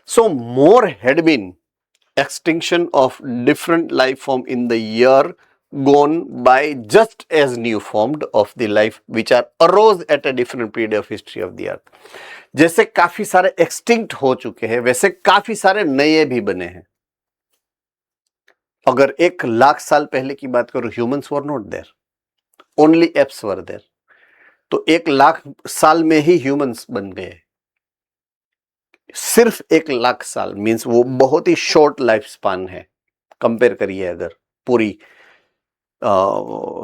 So more had been extinction of different life form in the year gone by, just as new formed of the life which are arose at a different period of history of the earth। जैसे काफी सारे extinct हो चुके हैं वैसे काफी सारे नए भी बने हैं। अगर 1,00,000 साल पहले की बात करूं, humans were not there, only apes were there. तो 1,00,000 साल में ही ह्यूमंस बन गए। सिर्फ 1,00,000 साल मींस वो बहुत ही शॉर्ट लाइफ स्पान है। कंपेयर करिए अगर पूरी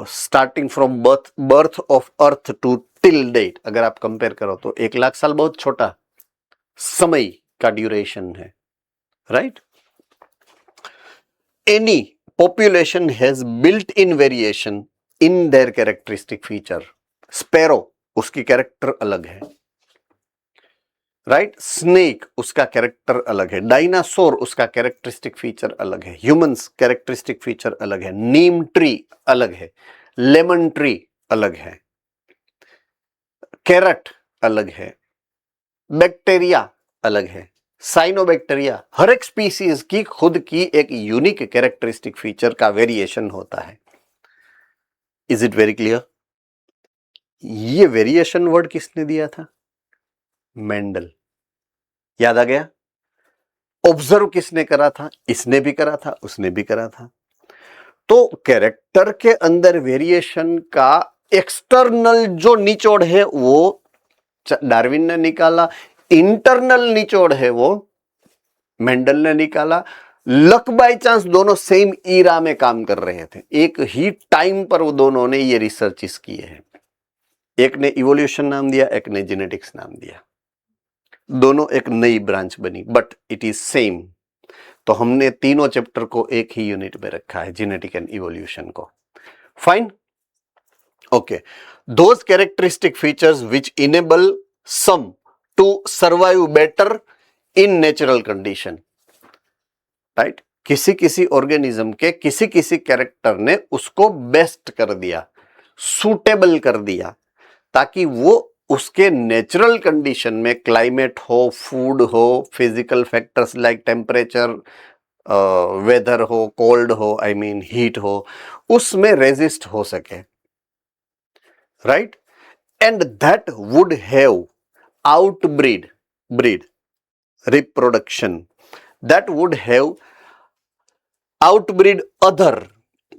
starting from birth of earth to till date अगर आप कंपेयर करो तो 1,00,000 साल बहुत छोटा समय का ड्यूरेशन है, right. Any population has built in variation in their characteristic feature. Sparrow, उसकी कैरेक्टर अलग है, राइट। स्नेक, उसका कैरेक्टर अलग है। डायनासोर, उसका कैरेक्टरिस्टिक फीचर अलग है। ह्यूमंस, कैरेक्टरिस्टिक फीचर अलग है। नीम ट्री अलग है, लेमन ट्री अलग है, कैरट अलग है, बैक्टीरिया अलग है, साइनोबैक्टीरिया। हर एक स्पीसीज की खुद की एक यूनिक कैरेक्टरिस्टिक फीचर का वेरिएशन होता है। Is it very clear? ये वेरिएशन वर्ड किसने दिया था? मेंडल। याद आ गया? ऑब्जर्व किसने करा था? इसने भी करा था, उसने भी करा था। तो कैरेक्टर के अंदर वेरिएशन का एक्सटर्नल जो निचोड़ है वो डार्विन ने निकाला, इंटरनल निचोड़ है वो मेंडल ने निकाला। लक बाय चांस दोनों सेम ईरा में काम कर रहे थे, एक ही टाइम पर वो दोनों ने ये रिसर्चेस किए हैं। एक ने इवोल्यूशन नाम दिया, एक ने जेनेटिक्स नाम दिया। दोनों एक नई ब्रांच बनी, बट इट इज सेम। तो हमने तीनों चैप्टर को एक ही यूनिट में रखा है, जेनेटिक एंड इवोल्यूशन को। Fine, okay. Those characteristic features which enable some to survive better in natural condition, right. किसी किसी ऑर्गेनिज्म के किसी किसी कैरेक्टर ने उसको बेस्ट कर दिया, सूटेबल कर दिया, ताकि वो उसके नेचुरल कंडीशन में, क्लाइमेट हो, फूड हो, physical factors like temperature, weather हो, कोल्ड हो, आई मीन हीट हो, उसमें रेजिस्ट हो सके, right. And that would have outbreed reproduction, that would have outbreed other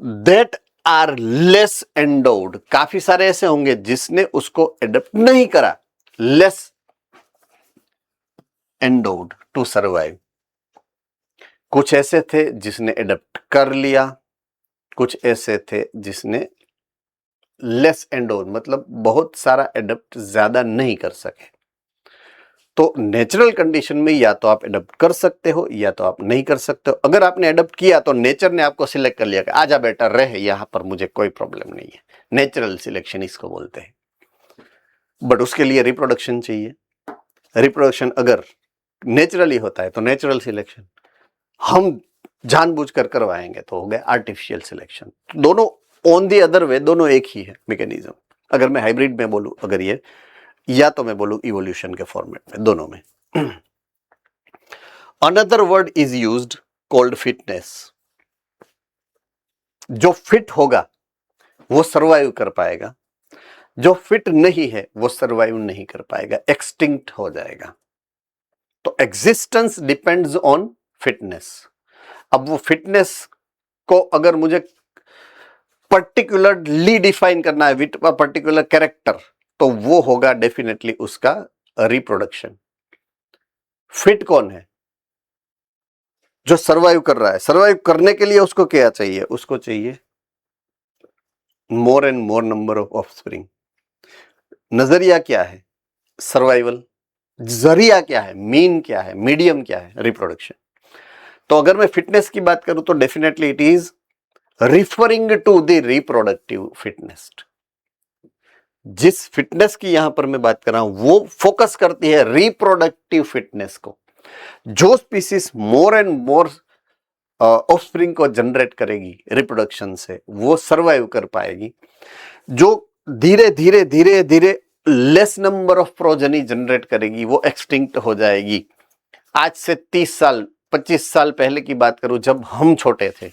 that are less endowed. काफी सारे ऐसे होंगे जिसने उसको एडप्ट नहीं करा, लेस एंडोड टू सर्वाइव। कुछ ऐसे थे जिसने एडप्ट कर लिया, कुछ ऐसे थे जिसने लेस एंडोड मतलब बहुत सारा एडप्ट ज्यादा नहीं कर सके। तो नेचुरल कंडीशन में या तो आप एडप्ट कर सकते हो या तो आप नहीं कर सकते हो। अगर आपने एडप्ट किया तो नेचर ने आपको सिलेक्ट कर लिया कि आजा बेटा रह यहां पर, मुझे कोई प्रॉब्लम नहीं है। नेचुरल सिलेक्शन इसको बोलते हैं। बट उसके लिए रिप्रोडक्शन चाहिए। रिप्रोडक्शन अगर नेचुरली होता है तो नेचुरल सिलेक्शन, हम जानबूझकर करवाएंगे तो हो गया आर्टिफिशियल सिलेक्शन। दोनों ऑन दी अदर वे, दोनों एक ही है मैकेनिज्म। अगर मैं हाइब्रिड में बोलूं, अगर ये, या तो मैं बोलूं इवोल्यूशन के फॉर्मेट में, दोनों में। Another word is used called fitness. जो फिट होगा वो सर्वाइव कर पाएगा, जो फिट नहीं है वो सरवाइव नहीं कर पाएगा, एक्सटिंक्ट हो जाएगा। तो एग्जिस्टेंस डिपेंड्स ऑन फिटनेस। अब वो फिटनेस को अगर मुझे पर्टिकुलरली डिफाइन करना है विथ पर्टिकुलर कैरेक्टर, तो वो होगा डेफिनेटली उसका रिप्रोडक्शन। फिट कौन है? जो सरवाइव कर रहा है। सरवाइव करने के लिए उसको क्या चाहिए? उसको चाहिए more and more number of offspring. नजरिया क्या है? सर्वाइवल। जरिया क्या है? मीन क्या है? मीडियम क्या है? रिप्रोडक्शन। तो अगर मैं फिटनेस की बात करूं तो definitely it is referring to the reproductive fitness. जिस फिटनेस की यहां पर मैं बात कर रहा हूं वो फोकस करती है रिप्रोडक्टिव फिटनेस को। जो species more and more offspring को जनरेट करेगी रिप्रोडक्शन से, वो सरवाइव कर पाएगी। जो धीरे धीरे धीरे धीरे less number of progeny generate करेगी वो एक्सटिंक्ट हो जाएगी। आज से 30 साल 25 साल पहले की बात करूं, जब हम छोटे थे,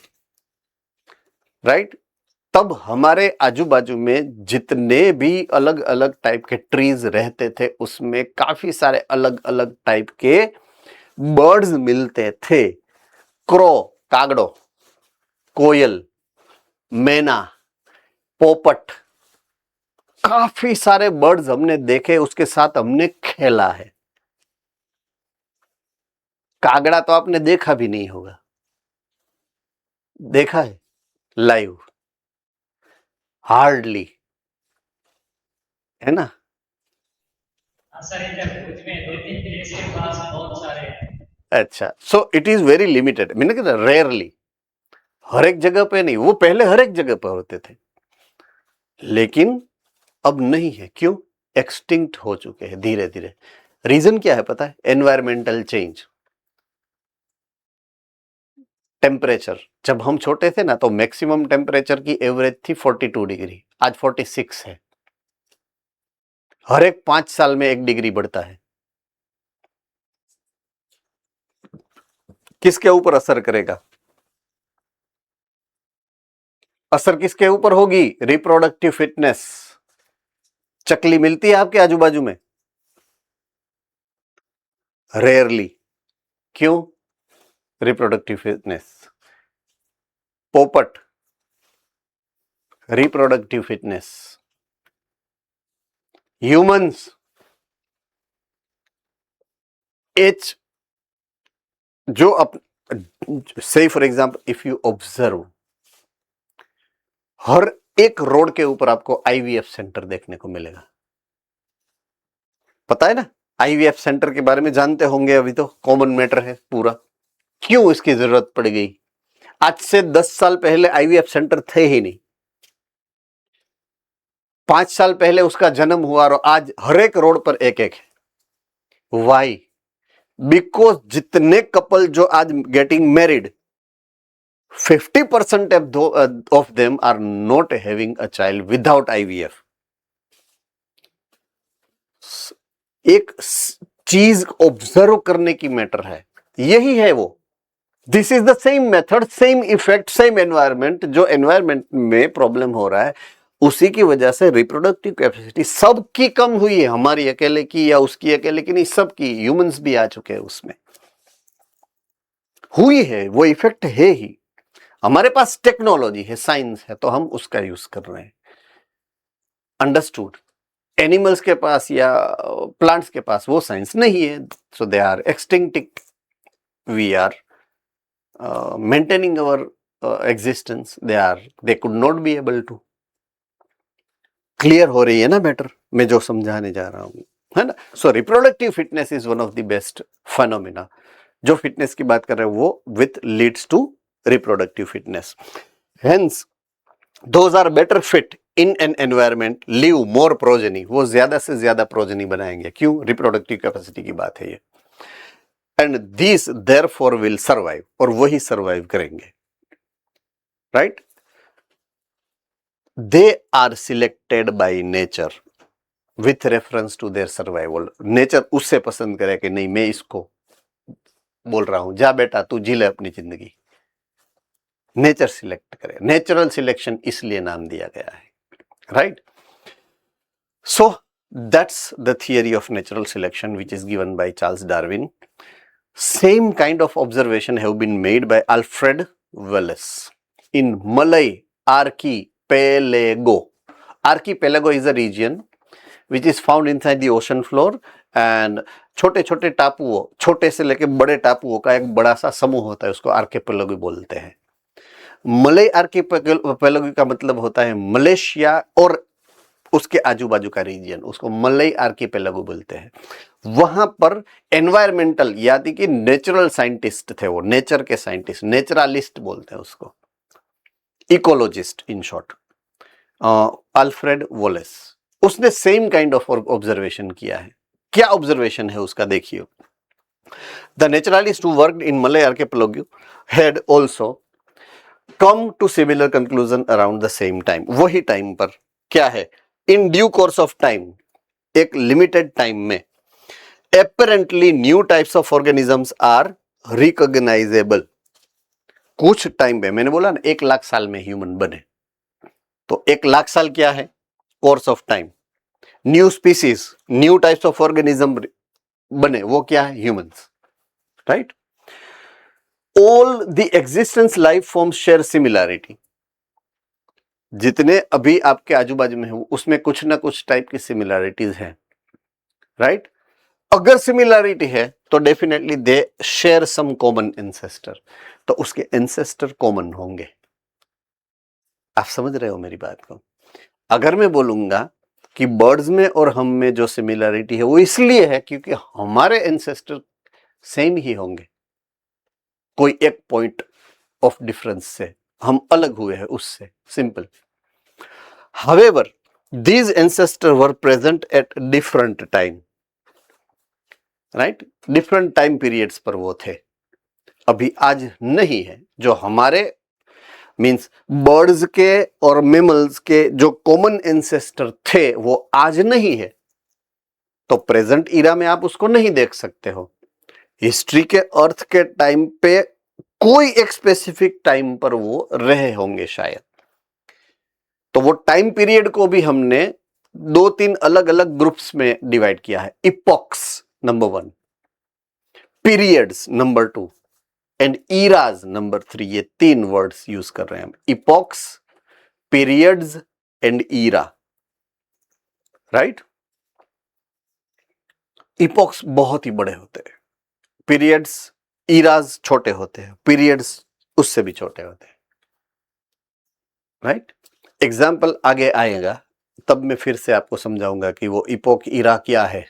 राइट, तब हमारे आजू बाजू में जितने भी अलग अलग टाइप के ट्रीज रहते थे उसमें काफी सारे अलग अलग टाइप के बर्ड्स मिलते थे। क्रो, कागड़ो, कोयल, मैना, पोपट, काफी सारे बर्ड्स हमने देखे, उसके साथ हमने खेला है। कागड़ा तो आपने देखा भी नहीं होगा, देखा है लाइव? हार्डली, है ना? हाँ सर, इधर भुज में 2-3 प्लेस के पास बहुत सारे हैं। अच्छा, so it is very limited. मैंने कहा रेयरली, हर एक जगह पे नहीं। वो पहले हर एक जगह पे होते थे, लेकिन अब नहीं है। क्यों? एक्सटिंक्ट हो चुके हैं धीरे धीरे। रीजन क्या है पता है? Environmental change. टेम्परेचर, जब हम छोटे थे ना तो मैक्सिमम टेम्परेचर की एवरेज थी 42 डिग्री, आज 46 है। हर एक 5 साल में 1 डिग्री बढ़ता है। किसके ऊपर असर करेगा? असर किसके ऊपर होगी? Reproductive fitness. चकली मिलती है आपके आजू बाजू में? रेयरली। क्यों? Reproductive fitness. पोपट, रिप्रोडक्टिव फिटनेस। ह्यूमंस, एच, जो से for example if you observe, हर एक रोड के ऊपर आपको आईवीएफ सेंटर देखने को मिलेगा। पता है ना? आईवीएफ सेंटर के बारे में जानते होंगे, अभी तो कॉमन मैटर है पूरा। क्यों इसकी जरूरत पड़ गई? आज से 10 साल पहले आईवीएफ सेंटर थे ही नहीं। 5 साल पहले उसका जन्म हुआ और आज हर एक रोड पर एक एक है। वाई? बिकॉज जितने कपल जो आज getting married, 50% of them are not having a child without IVF. एक चीज ऑब्जर्व करने की मैटर है, यही है वो। This is the same method, same effect, same environment. जो एनवायरमेंट में प्रॉब्लम हो रहा है उसी की वजह से रिप्रोडक्टिव कैपेसिटी सबकी कम हुई है। हमारी अकेले की या उसकी अकेले की नहीं, सबकी। ह्यूमंस भी आ चुके हैं उसमें, हुई है वो, इफेक्ट है ही। हमारे पास टेक्नोलॉजी है, साइंस है, तो हम उसका यूज कर रहे हैं। अंडरस्टूड? एनिमल्स के पास या प्लांट्स के पास वो साइंस नहीं है, so they are extinct. We are maintaining our existence, they could not be able to. Clear हो रही है ना मैटर मैं जो समझाने जा रहा हूं, है ना? So reproductive fitness is one of the best phenomena. जो फिटनेस की बात कर रहे हैं वो with leads to reproductive fitness. Hence those are better fit in an environment, live more progeny। वो ज्यादा से ज्यादा प्रोजेनी बनाएंगे। क्यों? रिप्रोडक्टिव कैपेसिटी की बात है ये। And these therefore will survive, और वही सर्वाइव करेंगे, right? They are selected by nature with reference to their survival. Nature उससे पसंद करे कि नहीं, मैं इसको बोल रहा हूं जा बेटा तू जी ले अपनी जिंदगी। नेचर सिलेक्ट करे, नेचुरल सिलेक्शन इसलिए नाम दिया गया है, right? So that's the theory of natural selection which is given by Charles Darwin. Same kind of observation have been made by Alfred Wallace in Malay archipelago. Archipelago is a region which is found inside the ocean floor and छोटे छोटे टापुओं, छोटे से लेके बड़े टापुओं का एक बड़ा सा समूह होता है, उसको आर्किपेलागो बोलते हैं। मलय आर्किपेलागो का मतलब होता है मलेशिया और उसके आजू बाजू का रीजन, उसको मलय आर्किपेलागो बोलते हैं। वहां पर एनवायरमेंटल यानी कि नेचुरल साइंटिस्ट थे, वो नेचर के साइंटिस्ट, नेचुरलिस्ट बोलते हैं उसको, ecologist in short, Alfred Wallace. उसने सेम काइंड ऑफ ऑब्जर्वेशन किया है। क्या ऑब्जर्वेशन है उसका देखिए। The naturalist who worked in Malay Archipelago had also come to similar conclusion around the same time. वही टाइम पर क्या है, in due course of time, एक लिमिटेड टाइम में apparently new types of organisms are recognizable। कुछ time पे, मैंने बोला ना 1 लाख साल में ह्यूमन बने, तो 1 लाख साल क्या है, course of time. New species, new types of organism बने, वो क्या है, humans, right. All the existence life forms share similarity. जितने अभी आपके आजू बाजू में है उसमें कुछ ना कुछ टाइप की सिमिलैरिटीज हैं, राइट। अगर सिमिलैरिटी है तो definitely they share some common ancestor, तो उसके एंसेस्टर कॉमन होंगे। आप समझ रहे हो मेरी बात को। अगर मैं बोलूंगा कि बर्ड्स में और हम में जो सिमिलैरिटी है वो इसलिए है क्योंकि हमारे एंसेस्टर सेम ही होंगे, कोई एक पॉइंट ऑफ डिफरेंस से हम अलग हुए हैं उससे, simple. However these ancestor were present at different time, right, different time periods पर वो थे, अभी आज नहीं है। जो हमारे मींस बर्ड्स के और मैमल्स के जो कॉमन एंसेस्टर थे वो आज नहीं है, तो प्रेजेंट ईरा में आप उसको नहीं देख सकते हो। हिस्ट्री के अर्थ के टाइम पे कोई एक स्पेसिफिक टाइम पर वो रहे होंगे शायद, तो वो टाइम पीरियड को भी हमने 2-3 अलग अलग ग्रुप्स में डिवाइड किया है। Epochs number 1, periods number 2 and eras number 3। ये 3 वर्ड्स यूज कर रहे हैं हम, epochs, periods and era, right. Epochs बहुत ही बड़े होते हैं, पीरियड्स, ईराज छोटे होते हैं, पीरियड्स उससे भी छोटे होते हैं, राइट। एग्जाम्पल आगे आएगा तब मैं फिर से आपको समझाऊंगा कि वो इपॉक ईरा क्या है,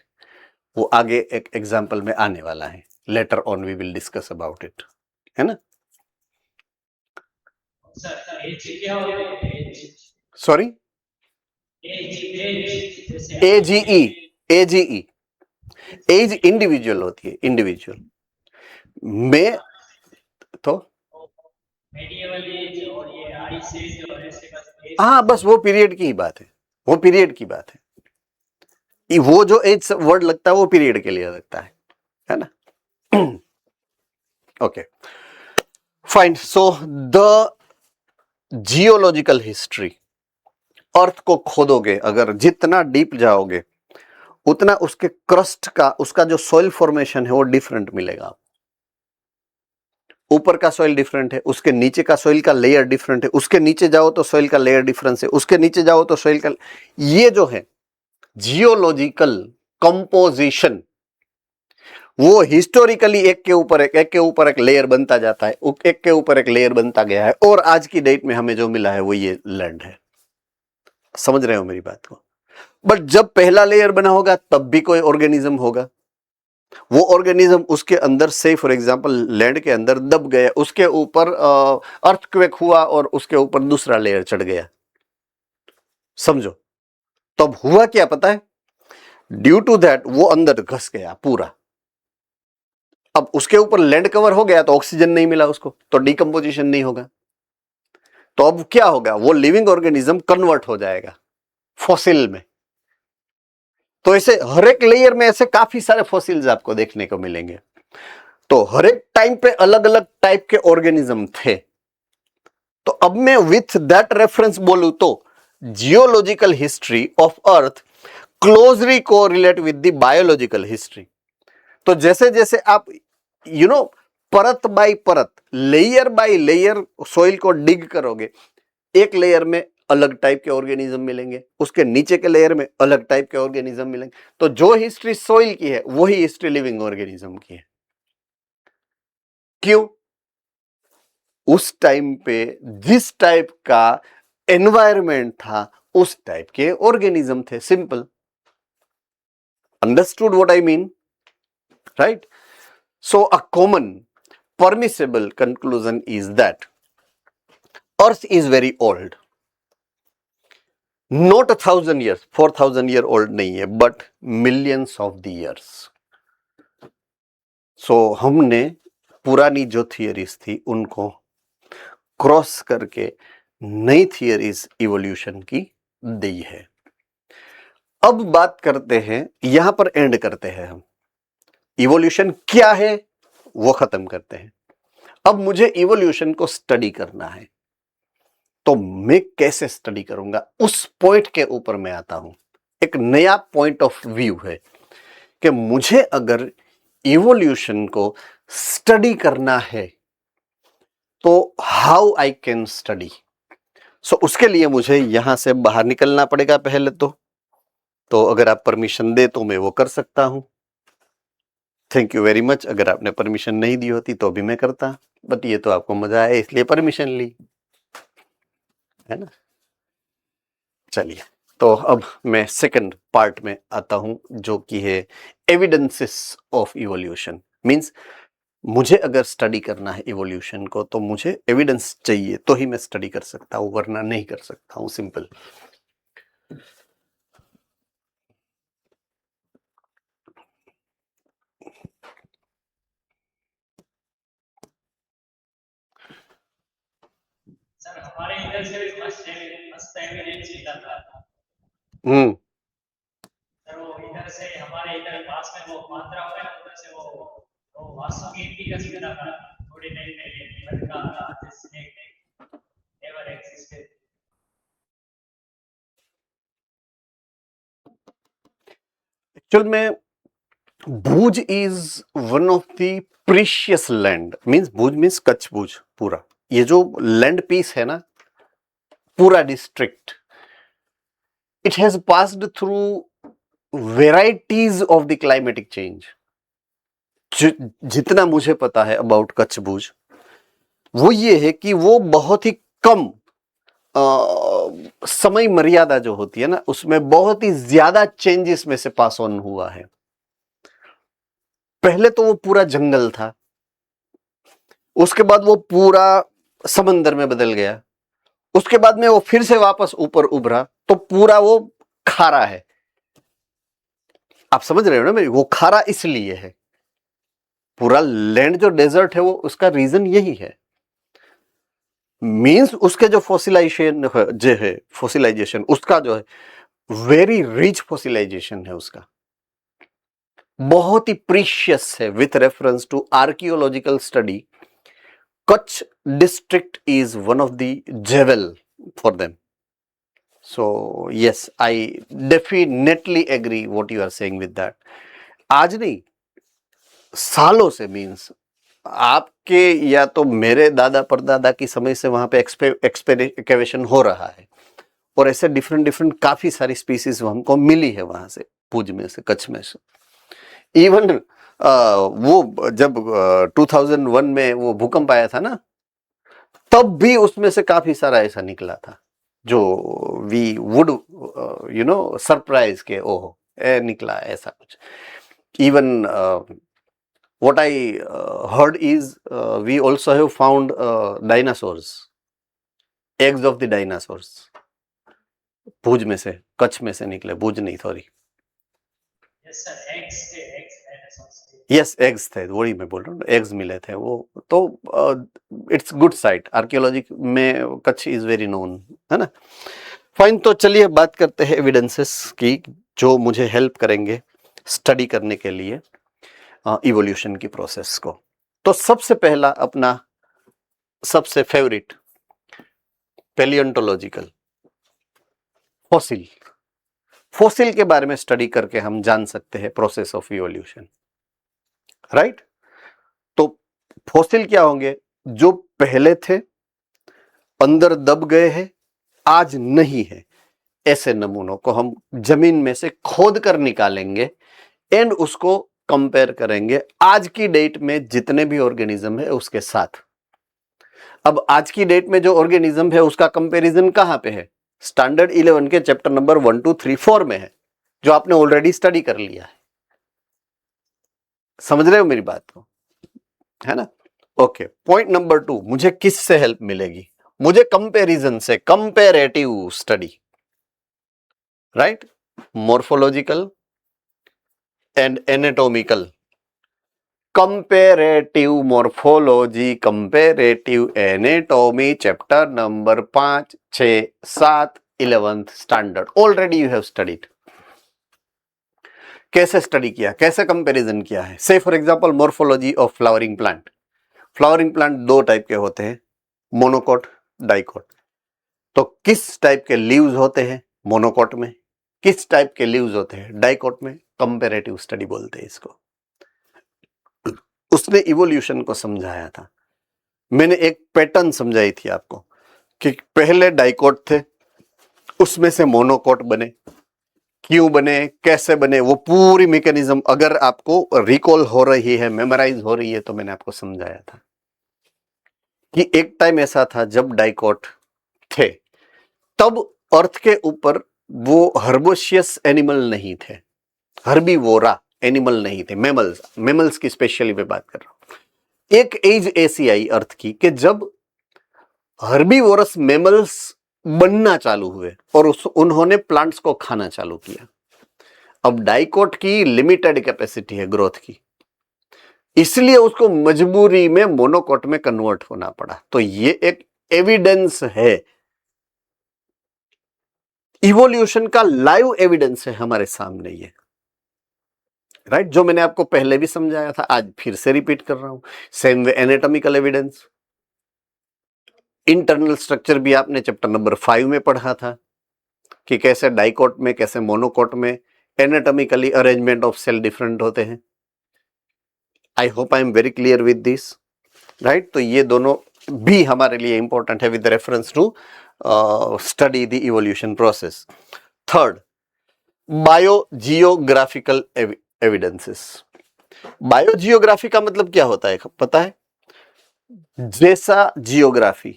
वो आगे एक एग्जाम्पल में आने वाला है। Later on we will discuss about it, है ना। Sorry, age, age as individual होती है, इंडिविजुअल में तो हाँ, बस वो पीरियड की ही बात है, वो पीरियड की बात है। वो जो एज वर्ड लगता है वो पीरियड के लिए लगता है ना। Okay fine. So the geological history, earth को खोदोगे अगर, जितना डीप जाओगे उतना उसके क्रस्ट का, उसका जो सॉइल फॉर्मेशन है वो डिफरेंट मिलेगा। ऊपर का सॉइल डिफरेंट है, उसके नीचे का सॉइल का लेयर डिफरेंट है, उसके नीचे जाओ तो सॉइल का लेयर डिफरेंस है, उसके नीचे जाओ तो सॉइल का, ये जो है जियोलॉजिकल कंपोजिशन, वो हिस्टोरिकली एक के ऊपर एक लेयर बनता जाता है, एक के ऊपर एक लेयर बनता गया है, और आज की डेट में हमें जो मिला है वो ये लैंड है। समझ रहे हो मेरी बात को। बट जब पहला लेयर बना होगा तब भी कोई ऑर्गेनिज्म होगा, वो ऑर्गेनिज्म उसके अंदर से फॉर एग्जांपल लैंड के अंदर दब गया, उसके ऊपर अर्थक्वेक हुआ और उसके ऊपर दूसरा लेयर चढ़ गया, समझो। तब हुआ क्या पता है, ड्यू टू दैट वो अंदर घुस गया पूरा। अब उसके ऊपर लैंड कवर हो गया तो ऑक्सीजन नहीं मिला उसको, तो डिकम्पोजिशन नहीं होगा, तो अब क्या होगा, वो लिविंग ऑर्गेनिज्म कन्वर्ट हो जाएगा फॉसिल में। तो ऐसे हर एक लेयर में ऐसे काफी सारे फॉसिल्स आपको देखने को मिलेंगे। तो हर एक टाइम पे अलग अलग टाइप के ऑर्गेनिज्म थे। तो अब मैं विथ दैट रेफरेंस बोलूं तो geological history of earth closely correlate with the biological history. तो जैसे जैसे आप परत बाय परत, लेयर बाय लेयर सॉइल को डिग करोगे, एक लेयर में अलग टाइप के ऑर्गेनिज्म मिलेंगे, उसके नीचे के लेयर में अलग टाइप के ऑर्गेनिज्म मिलेंगे। तो जो हिस्ट्री सॉइल की है वही हिस्ट्री लिविंग ऑर्गेनिज्म की है। क्यों? उस टाइम पे जिस टाइप का एनवायरमेंट था उस टाइप के ऑर्गेनिज्म थे। Simple. Understood what I mean, right? So a common permissible conclusion is that earth is very old, not 1,000 years, 4,000 year old नहीं है, but millions of the years. so हमने पुरानी जो थियरीज थी उनको क्रॉस करके नई थियरीज इवोल्यूशन की दी है। अब बात करते हैं, यहां पर एंड करते हैं हम। इवोल्यूशन क्या है वो खत्म करते हैं। अब मुझे इवोल्यूशन को स्टडी करना है, तो मैं कैसे स्टडी करूंगा उस पॉइंट के ऊपर मैं आता हूं। एक नया पॉइंट ऑफ व्यू है कि मुझे अगर इवोल्यूशन को स्टडी करना है तो हाउ आई कैन स्टडी। सो उसके लिए मुझे यहां से बाहर निकलना पड़ेगा पहले तो अगर आप परमिशन दे तो मैं वो कर सकता हूं। Thank you very much. अगर आपने परमिशन नहीं दी होती तो भी मैं करता, बट ये तो आपको मजा आया इसलिए परमिशन ली, है ना। चलिए, तो अब मैं सेकंड पार्ट में आता हूं जो कि है एविडेंसेस ऑफ इवोल्यूशन। मींस मुझे अगर स्टडी करना है इवोल्यूशन को तो मुझे एविडेंस चाहिए तो ही मैं स्टडी कर सकता हूं, वरना नहीं कर सकता हूं। सिंपल। सर हमारे इधर से भी मस्त एविडेंस मिला था। सर वो इधर से हमारे इधर पास में वो मात्रा हो है, उधर से वो वासुकी इंडिकस मिला था थोड़ी टाइम पहले, बट का स्नेक नेवर एक्सिस्टेड। एक्चुअल में Bhuj is one of the precious land. Means Bhuj means Kutch Bhuj पूरा, ये जो लैंड पीस है ना, पूरा district, it has passed through varieties of the climatic change. जितना मुझे पता है अबाउट कच्छ भुज, वो ये है कि वो बहुत ही कम समय मर्यादा जो होती है ना, उसमें बहुत ही ज्यादा चेंजेस में से पास ऑन हुआ है। पहले तो वो पूरा जंगल था, उसके बाद वो पूरा समंदर में बदल गया, उसके बाद में वो फिर से वापस ऊपर उभरा तो पूरा वो खारा है। आप समझ रहे हो ना मेरी, वो खारा इसलिए है, पूरा लैंड जो डेजर्ट है वो उसका रीजन यही है। मींस उसके जो फोसिलाइजेशन उसका जो है वेरी रिच फोसिलाइजेशन है, उसका बहुत ही प्रीशियस है। With reference to archaeological study, Kutch district is one of the jewel for them. So yes, I definitely agree what you are saying with that. आज नहीं, सालों से, मींस आपके या तो मेरे दादा परदादा की समय से वहां पे एक्सपेवेशन हो रहा है, और ऐसे डिफरेंट डिफरेंट काफी सारी स्पीसीज हमको मिली है वहां से, भुज में से, कच्छ में से। इवन वो जब 2001 में वो भूकंप आया था ना, तब भी उसमें से काफी सारा ऐसा निकला था जो वी वुड सरप्राइज के ओह निकला ऐसा कुछ। Even what I heard is we also have found dinosaurs, eggs of the dinosaurs, भुज में से, कच्छ में से निकले, भुज नहीं, सॉरी। यस सर, एग्स थे, एग्स डायनासोर्स थे। यस, एग्स थे, वही मैं बोल रहा हूँ, एग्स मिले थे वो। तो इट्स गुड साइट, आर्कियोलॉजी में कच्छ इज वेरी नोन, है ना। फाइन, तो चलिए बात करते हैं एविडेंसेस की जो मुझे हेल्प करेंगे स्टडी करने के लिए इवोल्यूशन की प्रोसेस को। तो सबसे पहला अपना सबसे फेवरेट पैलियोंटोलॉजिकल फॉसिल। फॉसिल के बारे में स्टडी करके हम जान सकते हैं प्रोसेस ऑफ इवोल्यूशन, राइट। तो फॉसिल क्या होंगे? जो पहले थे, अंदर दब गए हैं, आज नहीं है, ऐसे नमूनों को हम जमीन में से खोद कर निकालेंगे एंड उसको कंपेयर करेंगे आज की डेट में जितने भी ऑर्गेनिज्म है उसके साथ। अब आज की डेट में जो ऑर्गेनिज्म है उसका कंपैरिजन कहां पे है? स्टैंडर्ड 11 के चैप्टर नंबर 1, 2, 3, 4 में है, जो आपने ऑलरेडी स्टडी कर लिया है। समझ रहे हो मेरी बात को, है ना? ओके, पॉइंट नंबर 2, मुझे किससे हेल्प मिलेगी? मुझे कंपैरिजन से, comparative study, right, morphological and anatomical. Comparative morphology, comparative anatomy, chapter number 5, 6, 7, 11th standard, already you have studied. कैसे स्टडी किया, कैसे कंपैरिजन किया है? Say for example morphology of flowering plant. Flowering plant दो type के होते हैं, मोनोकोट, डाइकोट। तो किस टाइप के लीव्स होते हैं मोनोकोट में, किस टाइप के लीव्स होते हैं डाइकोट में? कंपैरेटिव स्टडी बोलते हैं इसको। उसने इवोल्यूशन को समझाया था। मैंने एक पैटर्न समझाई थी आपको कि पहले डाइकोट थे, उसमें से मोनोकोट बने, क्यों बने, कैसे बने, वो पूरी मैकेनिज्म अगर आपको रिकॉल हो रही है, मेमोराइज हो रही है, तो मैंने आपको समझाया था कि एक टाइम ऐसा था जब डाइकोट थे, तब अर्थ के ऊपर वो हर्बोशियस एनिमल नहीं थे, हर्बीवोरा एनिमल नहीं थे, मेमल्स की स्पेशली मैं बात कर रहा हूं। एक एज ऐसी आई अर्थ की कि जब हर्बीवोरस मेमल्स बनना चालू हुए और उन्होंने प्लांट्स को खाना चालू किया। अब डाइकोट की लिमिटेड कैपेसिटी है ग्रोथ की, इसलिए उसको मजबूरी में मोनोकोट में कन्वर्ट होना पड़ा। तो ये एक एविडेंस है, इवोल्यूशन का लाइव एविडेंस है हमारे सामने ये, राइट, जो मैंने आपको पहले भी समझाया था, आज फिर से रिपीट कर रहा हूं। Same way anatomical evidence, internal structure भी आपने चैप्टर नंबर 5 में पढ़ा था कि कैसे डाइकोट में, कैसे मोनोकोट में anatomically arrangement of cell different होते हैं। I hope I am very clear with this, right. तो ये दोनों भी हमारे लिए इंपॉर्टेंट है with reference to study the evolution process. Third, biogeographical evidences. Biogeography का मतलब क्या होता है पता है? जैसा जियोग्राफी,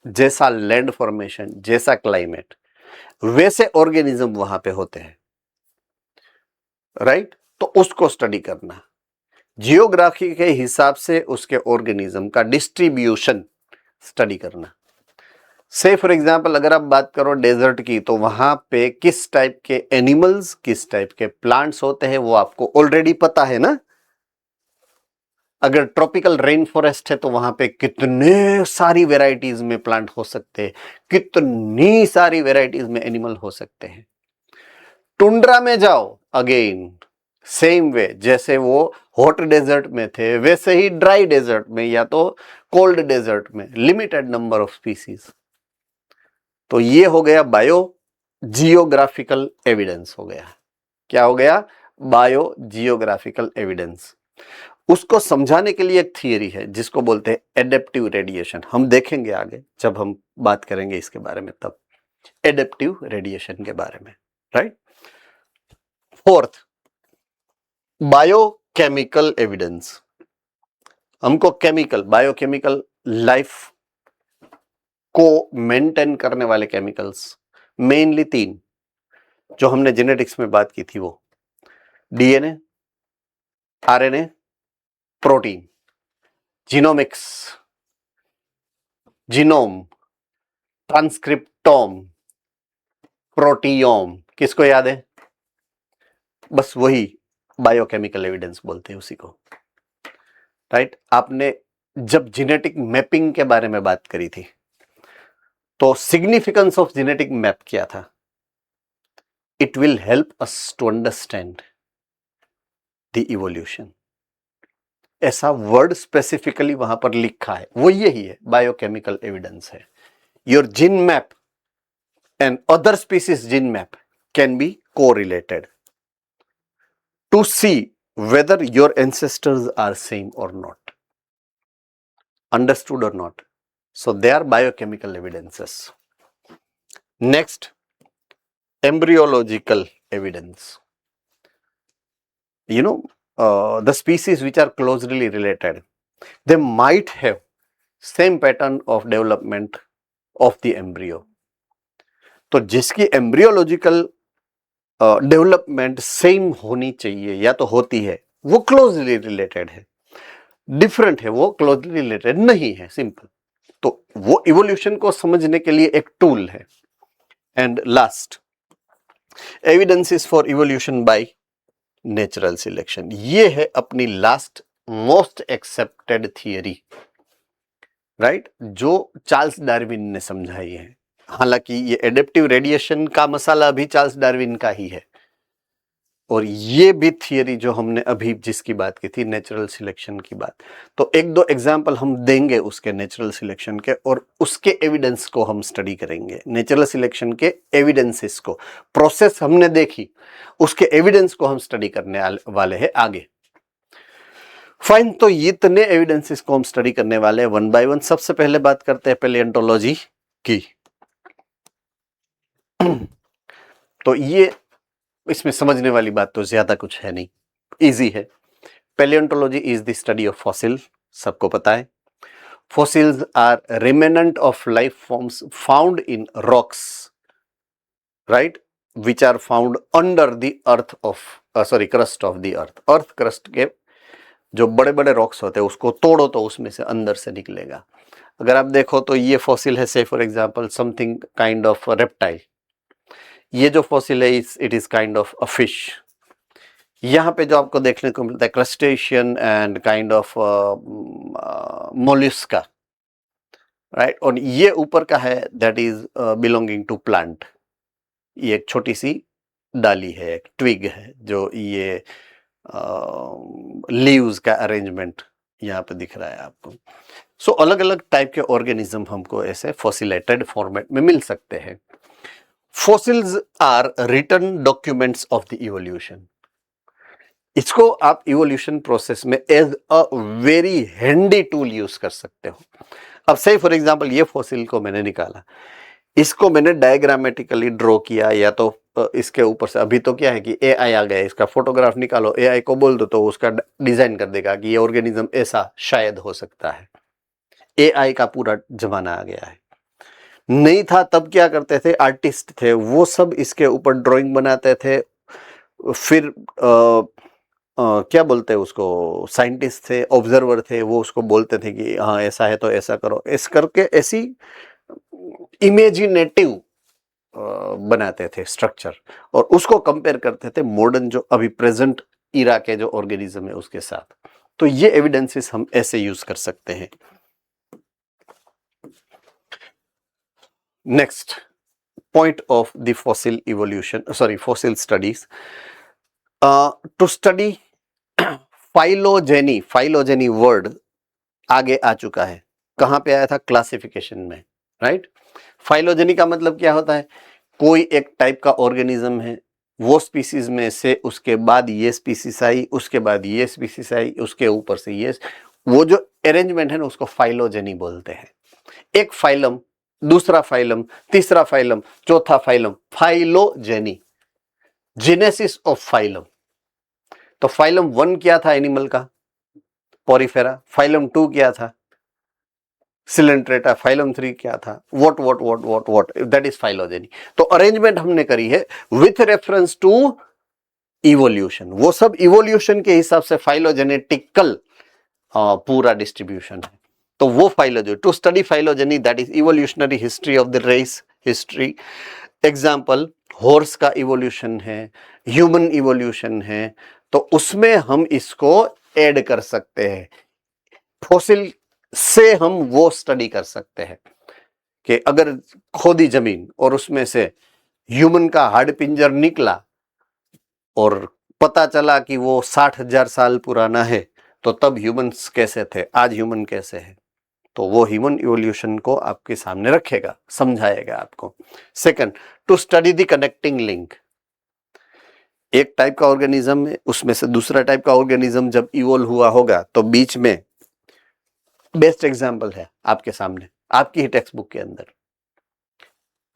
जैसा लैंड फॉर्मेशन, जैसा क्लाइमेट, वैसे ऑर्गेनिज्म वहां पे होते हैं, राइट। तो उसको स्टडी करना, जियोग्राफी के हिसाब से उसके ऑर्गेनिज्म का डिस्ट्रीब्यूशन स्टडी करना। से फॉर एग्जांपल अगर आप बात करो डेजर्ट की, तो वहां पे किस टाइप के एनिमल्स, किस टाइप के प्लांट्स होते हैं वो आपको ऑलरेडी पता है ना। अगर ट्रॉपिकल रेन फॉरेस्ट है तो वहां पे कितने सारी वेराइटीज में प्लांट हो सकते हैं, कितनी सारी वेराइटीज में एनिमल हो सकते हैं। टुंड्रा में जाओ, अगेन सेम वे, जैसे वो हॉट डेजर्ट में थे वैसे ही ड्राई डेजर्ट में या तो कोल्ड डेजर्ट में लिमिटेड नंबर ऑफ स्पीसीज। तो ये हो गया बायो जियोग्राफिकल एविडेंस हो गया। क्या हो गया? Bio geographical evidence. उसको समझाने के लिए एक थियरी है जिसको बोलते हैं एडेप्टिव रेडिएशन। हम देखेंगे आगे जब हम बात करेंगे इसके बारे में, तब एडेप्टिव रेडिएशन के बारे में, राइट। Fourth, biochemical evidence. हमको केमिकल, बायोकेमिकल, लाइफ को मेंटेन करने वाले केमिकल्स, मेनली 3 जो हमने जेनेटिक्स में बात की थी, वो DNA, RNA, protein, genomics, genome, transcriptome, proteome. किसको याद है? बस वही बायोकेमिकल एविडेंस बोलते हैं उसी को, राइट। आपने जब जेनेटिक मैपिंग के बारे में बात करी थी तो सिग्निफिकेंस ऑफ जेनेटिक मैप क्या था? It will help us to understand the evolution. ऐसा वर्ड स्पेसिफिकली वहां पर लिखा है, वो यही है, बायोकेमिकल एविडेंस है। Your gene map and other species gene map can be correlated to see whether your ancestors are same or not. Understood or not? So they are biochemical evidences. Next, embryological evidence. The species which are closely related, they might have same pattern of development of the embryo. तो जिसकी embryological development same होनी चाहिए या तो होती है, वो closely related है. डिफरेंट है वो क्लोजली रिलेटेड नहीं है, सिंपल. तो वो इवोल्यूशन को समझने के लिए एक टूल है. And last, evidences for evolution by natural selection. ये है अपनी last most accepted theory, right, जो चार्ल्स डार्विन ने समझाई है. हालांकि ये एडेप्टिव रेडिएशन का मसाला भी चार्ल्स डार्विन का ही है, और ये भी थियरी जो हमने अभी जिसकी बात की थी, नेचुरल सिलेक्शन की बात. तो एक दो एग्जांपल हम देंगे उसके नेचुरल सिलेक्शन के, और उसके एविडेंस को हम स्टडी करेंगे. नेचुरल सिलेक्शन के एविडेंसेस को, प्रोसेस हमने देखी, उसके एविडेंस को हम स्टडी करने वाले हैं आगे. फाइन, तो इतने एविडेंसेस को हम स्टडी करने वाले हैं वन बाय वन. सबसे पहले बात करते हैं पैलियोंटोलॉजी की. तो ये इसमें समझने वाली बात तो ज्यादा कुछ है नहीं, इजी है. Palaeontology is the study of fossil, सबको पता है. Fossils are remnant of life forms found in rocks, right, which are found under the earth of crust of the earth. Earth crust के जो बड़े बड़े रॉक्स होते हैं उसको तोड़ो तो उसमें से अंदर से निकलेगा. अगर आप देखो तो ये फॉसिल है, say for example something kind of reptile. ये जो फॉसिल है it is kind of a fish. यहाँ पे जो आपको देखने को मिलता है crustacean and kind of mollusca, right. और ये ऊपर का है that is belonging to plant. ये एक छोटी सी डाली है, एक ट्विग है, जो ये लीव्स का अरेंजमेंट यहाँ पे दिख रहा है आपको. सो अलग अलग टाइप के ऑर्गेनिज्म हमको ऐसे फॉसिलेटेड फॉर्मेट में मिल सकते हैं. Fossils are written documents of the evolution. इसको आप इवोल्यूशन प्रोसेस में as a very handy tool use कर सकते हो. अब से फॉर एग्जांपल ये फॉसिल को मैंने निकाला, इसको मैंने डायग्रामेटिकली ड्रॉ किया, या तो इसके ऊपर से, अभी तो क्या है कि एआई आ गया, इसका फोटोग्राफ निकालो, एआई को बोल दो तो उसका डिजाइन कर देगा कि ये ऑर्गेनिज्म ऐसा शायद हो सकता है. एआई का पूरा जमाना आ गया है. नहीं था तब क्या करते थे, आर्टिस्ट थे, वो सब इसके ऊपर ड्राइंग बनाते थे. फिर क्या बोलते हैं उसको, साइंटिस्ट थे, ऑब्जर्वर थे, वो उसको बोलते थे कि हाँ ऐसा है तो ऐसा करो, इस करके ऐसी इमेजिनेटिव बनाते थे स्ट्रक्चर, और उसको कंपेयर करते थे मॉडर्न जो अभी प्रेजेंट इरा के जो ऑर्गेनिज्म है उसके साथ. तो ये एविडेंसेस हम ऐसे यूज कर सकते हैं. Next point of the fossil studies, to study phylogeny. phylogeny word आगे आ चुका है. कहां पे आया था? क्लासिफिकेशन में, राइट. phylogeny का मतलब क्या होता है? कोई एक टाइप का ऑर्गेनिज्म है, वो स्पीसीज में से उसके बाद ये स्पीसीज आई, उसके बाद ये स्पीसीज आई, उसके ऊपर से ये, वो जो अरेंजमेंट है ना उसको फाइलोजेनी बोलते हैं. एक फाइलम, दूसरा फाइलम, तीसरा फाइलम, चौथा phylum, phylogeny, genesis of phylum. तो फाइलम 1 क्या था एनिमल का? पोरिफेरा. फाइलम 2 क्या था? सिलेंट्रेटा. फाइलम 3 क्या था? What, that is phylogeny. तो अरेंजमेंट हमने करी है विथ रेफरेंस टू इवोल्यूशन. वो सब इवोल्यूशन के हिसाब से फाइलोजेनेटिकल पूरा डिस्ट्रीब्यूशन है. तो वो phylogeny, to study phylogeny, that is evolutionary history of the race history. Example, horse का इवोल्यूशन है, ह्यूमन इवोल्यूशन है, तो उसमें हम इसको ऐड कर सकते हैं. फॉसिल से हम वो स्टडी कर सकते हैं कि अगर खोदी जमीन और उसमें से ह्यूमन का हाड़ पिंजर निकला और पता चला कि वो 60,000 साल पुराना है, तो तब ह्यूमंस कैसे थे, आज ह्यूमन कैसे है. तो वो ह्यूमन इवोल्यूशन को आपके सामने रखेगा, समझाएगा आपको. Second, to study the connecting link. एक टाइप का ऑर्गेनिज्म है, उसमें से दूसरा टाइप का ऑर्गेनिज्म जब इवोल्व हुआ होगा तो बीच में बेस्ट एग्जांपल है आपके सामने, आपकी ही टेक्स्ट बुक के अंदर,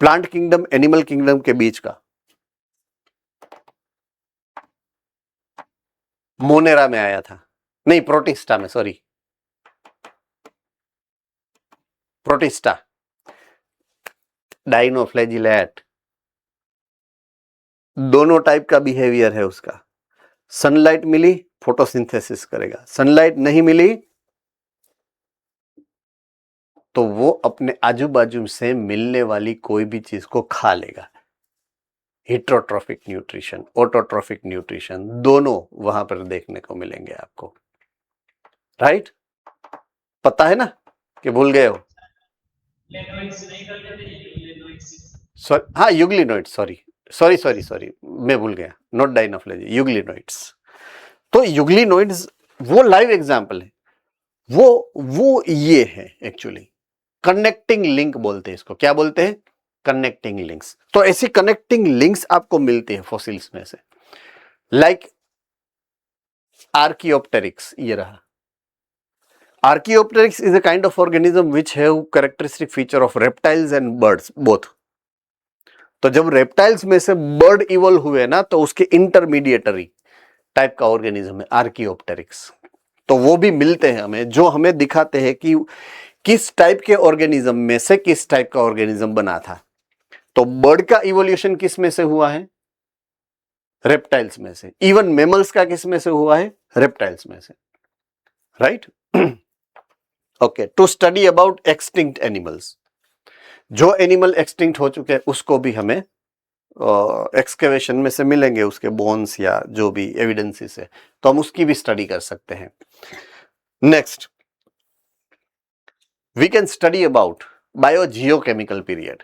प्लांट किंगडम एनिमल किंगडम के बीच का मोनेरा में आया था, नहीं प्रोटिस्टा में, सॉरी प्रोटिस्टा, डाइनोफ्लैजिलेट, दोनों टाइप का बिहेवियर है उसका। सनलाइट मिली फोटोसिंथेसिस करेगा, सनलाइट नहीं मिली तो वो अपने आजू बाजू से मिलने वाली कोई भी चीज को खा लेगा। हेटेरोट्रॉफिक न्यूट्रिशन, ऑटोट्रॉफिक न्यूट्रिशन दोनों वहां पर देखने को मिलेंगे आपको, राइट? पता है ना कि भूल गए हो? लेनोइड्स नहीं करते थे यूग्लिनोइड्स। हाँ यूग्लिनोइड्स, सॉरी मैं भूल गया, नॉट डाइनोफ्लेजी, यूग्लिनोइड्स। तो यूग्लिनोइड्स वो लाइव एग्जांपल है, वो ये है एक्चुअली कनेक्टिंग लिंक बोलते हैं इसको। क्या बोलते हैं? Connecting links. तो ऐसी कनेक्टिंग लिंक्स आपको मिलती है फॉसिल्स में से, लाइक आर्कियोप्टेरिक्स, ये रहा। Archaeopteryx is a kind of organism which have characteristic feature of reptiles and birds both. तो जब रेप्टाइल्स में से बर्ड इवॉल्व हुए ना, तो उसके इंटरमीडिएटरी टाइप का ऑर्गेनिज्म है आर्कियोप्टेरिक्स। तो वो भी मिलते हैं हमें, जो हमें दिखाते हैं कि किस टाइप के ऑर्गेनिज्म में से किस टाइप का ऑर्गेनिज्म बना था। तो बर्ड का इवोल्यूशन किस में से हुआ है? रेप्टाइल्स में से। इवन मैमल्स का किस में से हुआ है? रेप्टाइल्स में से, right? Okay, to study about extinct animals, जो एनिमल एक्सटिंक्ट हो चुके हैं उसको भी हमें एक्सकेवेशन में से मिलेंगे, उसके बोन्स या जो भी एविडेंसेस है, तो हम उसकी भी स्टडी कर सकते हैं। Next, we can study about biogeochemical period,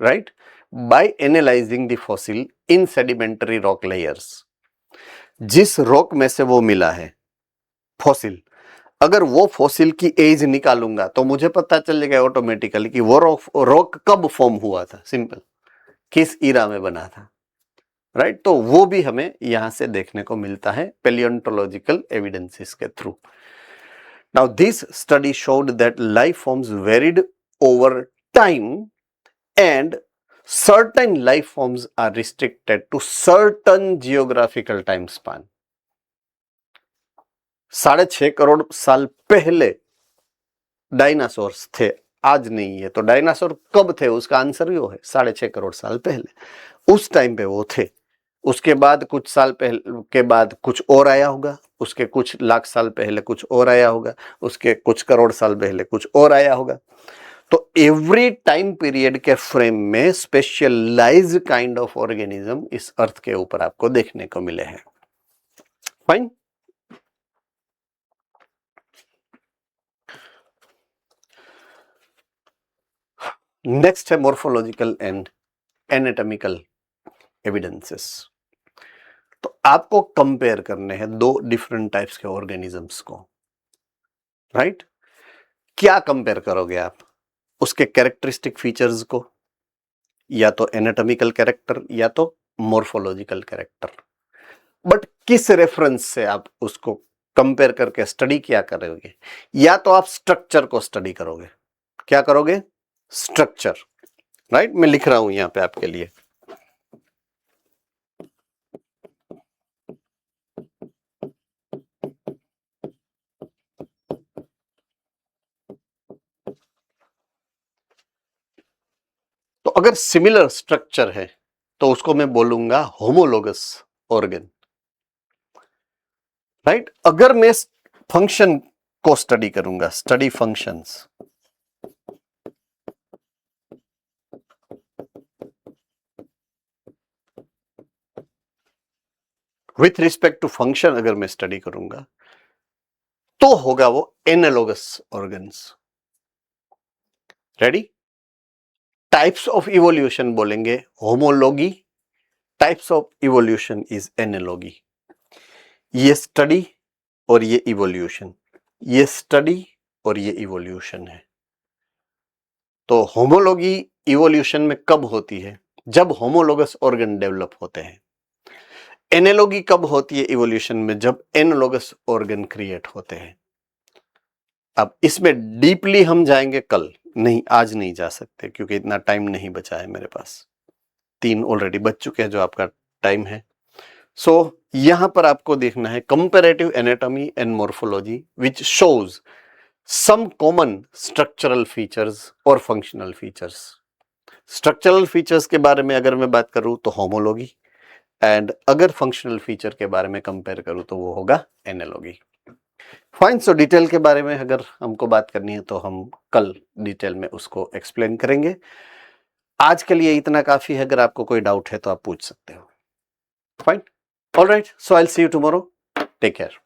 right, by analyzing the fossil in sedimentary rock layers। जिस रॉक में से वो मिला है फॉसिल, अगर वो फॉसिल की एज निकालूंगा तो मुझे पता चल जाएगा ऑटोमेटिकली कि वो रॉक कब फॉर्म हुआ था, सिंपल, किस ईरा में बना था, राइट? तो वो भी हमें यहां से देखने को मिलता है पैलियोंटोलॉजिकल एविडेंसेस के through. Now, this study showed that life forms varied over time and certain life forms are restricted to certain geographical time span। 6.5 crore साल पहले डायनासोर्स थे, आज नहीं है। तो डायनासोर कब थे? उसका आंसर वो है 6.5 करोड़ साल पहले, उस टाइम पे वो थे। उसके बाद कुछ साल पहले के बाद कुछ और आया होगा, उसके कुछ लाख साल पहले कुछ और आया होगा, उसके कुछ करोड़ साल पहले कुछ और आया होगा। तो एवरी टाइम पीरियड के फ्रेम में स्पेशलाइज्ड काइंड ऑफ ऑर्गेनिज्म इस अर्थ के ऊपर आपको देखने को मिले हैं। फाइन। नेक्स्ट है मॉर्फोलॉजिकल एंड एनाटॉमिकल एविडेंसेस। तो आपको कंपेयर करने हैं दो डिफरेंट टाइप्स के ऑर्गेनिजम्स को, राइट? क्या कंपेयर करोगे आप? उसके कैरेक्टरिस्टिक फीचर्स को, या तो एनाटॉमिकल कैरेक्टर या तो मॉर्फोलॉजिकल कैरेक्टर। बट किस रेफरेंस से आप उसको कंपेयर करके स्टडी क्या करोगे? या तो आप स्ट्रक्चर को स्टडी करोगे। क्या करोगे? Structure, right? मैं लिख रहा हूं यहां पे आपके लिए। तो अगर सिमिलर स्ट्रक्चर है तो उसको मैं बोलूंगा होमोलोगस ऑर्गन, राइट? अगर मैं फंक्शन को स्टडी करूंगा, study functions, with respect to function अगर मैं स्टडी करूंगा तो होगा वो analogous organs. Ready? Types of evolution बोलेंगे homology, types of evolution is analogy. ये स्टडी और ये इवोल्यूशन, ये स्टडी और ये इवोल्यूशन है। तो होमोलॉगी इवोल्यूशन में कब होती है? जब होमोलोगस ऑर्गन डेवलप होते हैं। एनालॉगी कब होती है इवोल्यूशन में? जब एनालॉगस ऑर्गन क्रिएट होते हैं। अब इसमें डीपली हम जाएंगे कल, नहीं आज नहीं जा सकते क्योंकि इतना टाइम नहीं बचा है मेरे पास, 3 ऑलरेडी बच चुके हैं जो आपका टाइम है। सो यहां पर आपको देखना है comparative anatomy and morphology which shows some common structural features और फंक्शनल फीचर्स। स्ट्रक्चरल फीचर्स के बारे में अगर मैं बात करूं तो होमोलॉगी, एंड अगर फंक्शनल फीचर के बारे में कंपेयर करूं तो वो होगा एनालॉगी। फाइन। सो डिटेल के बारे में अगर हमको बात करनी है तो हम कल डिटेल में उसको एक्सप्लेन करेंगे। आज के लिए इतना काफी है, अगर आपको कोई डाउट है तो आप पूछ सकते हो। Fine, alright, so I will see you tomorrow, take care.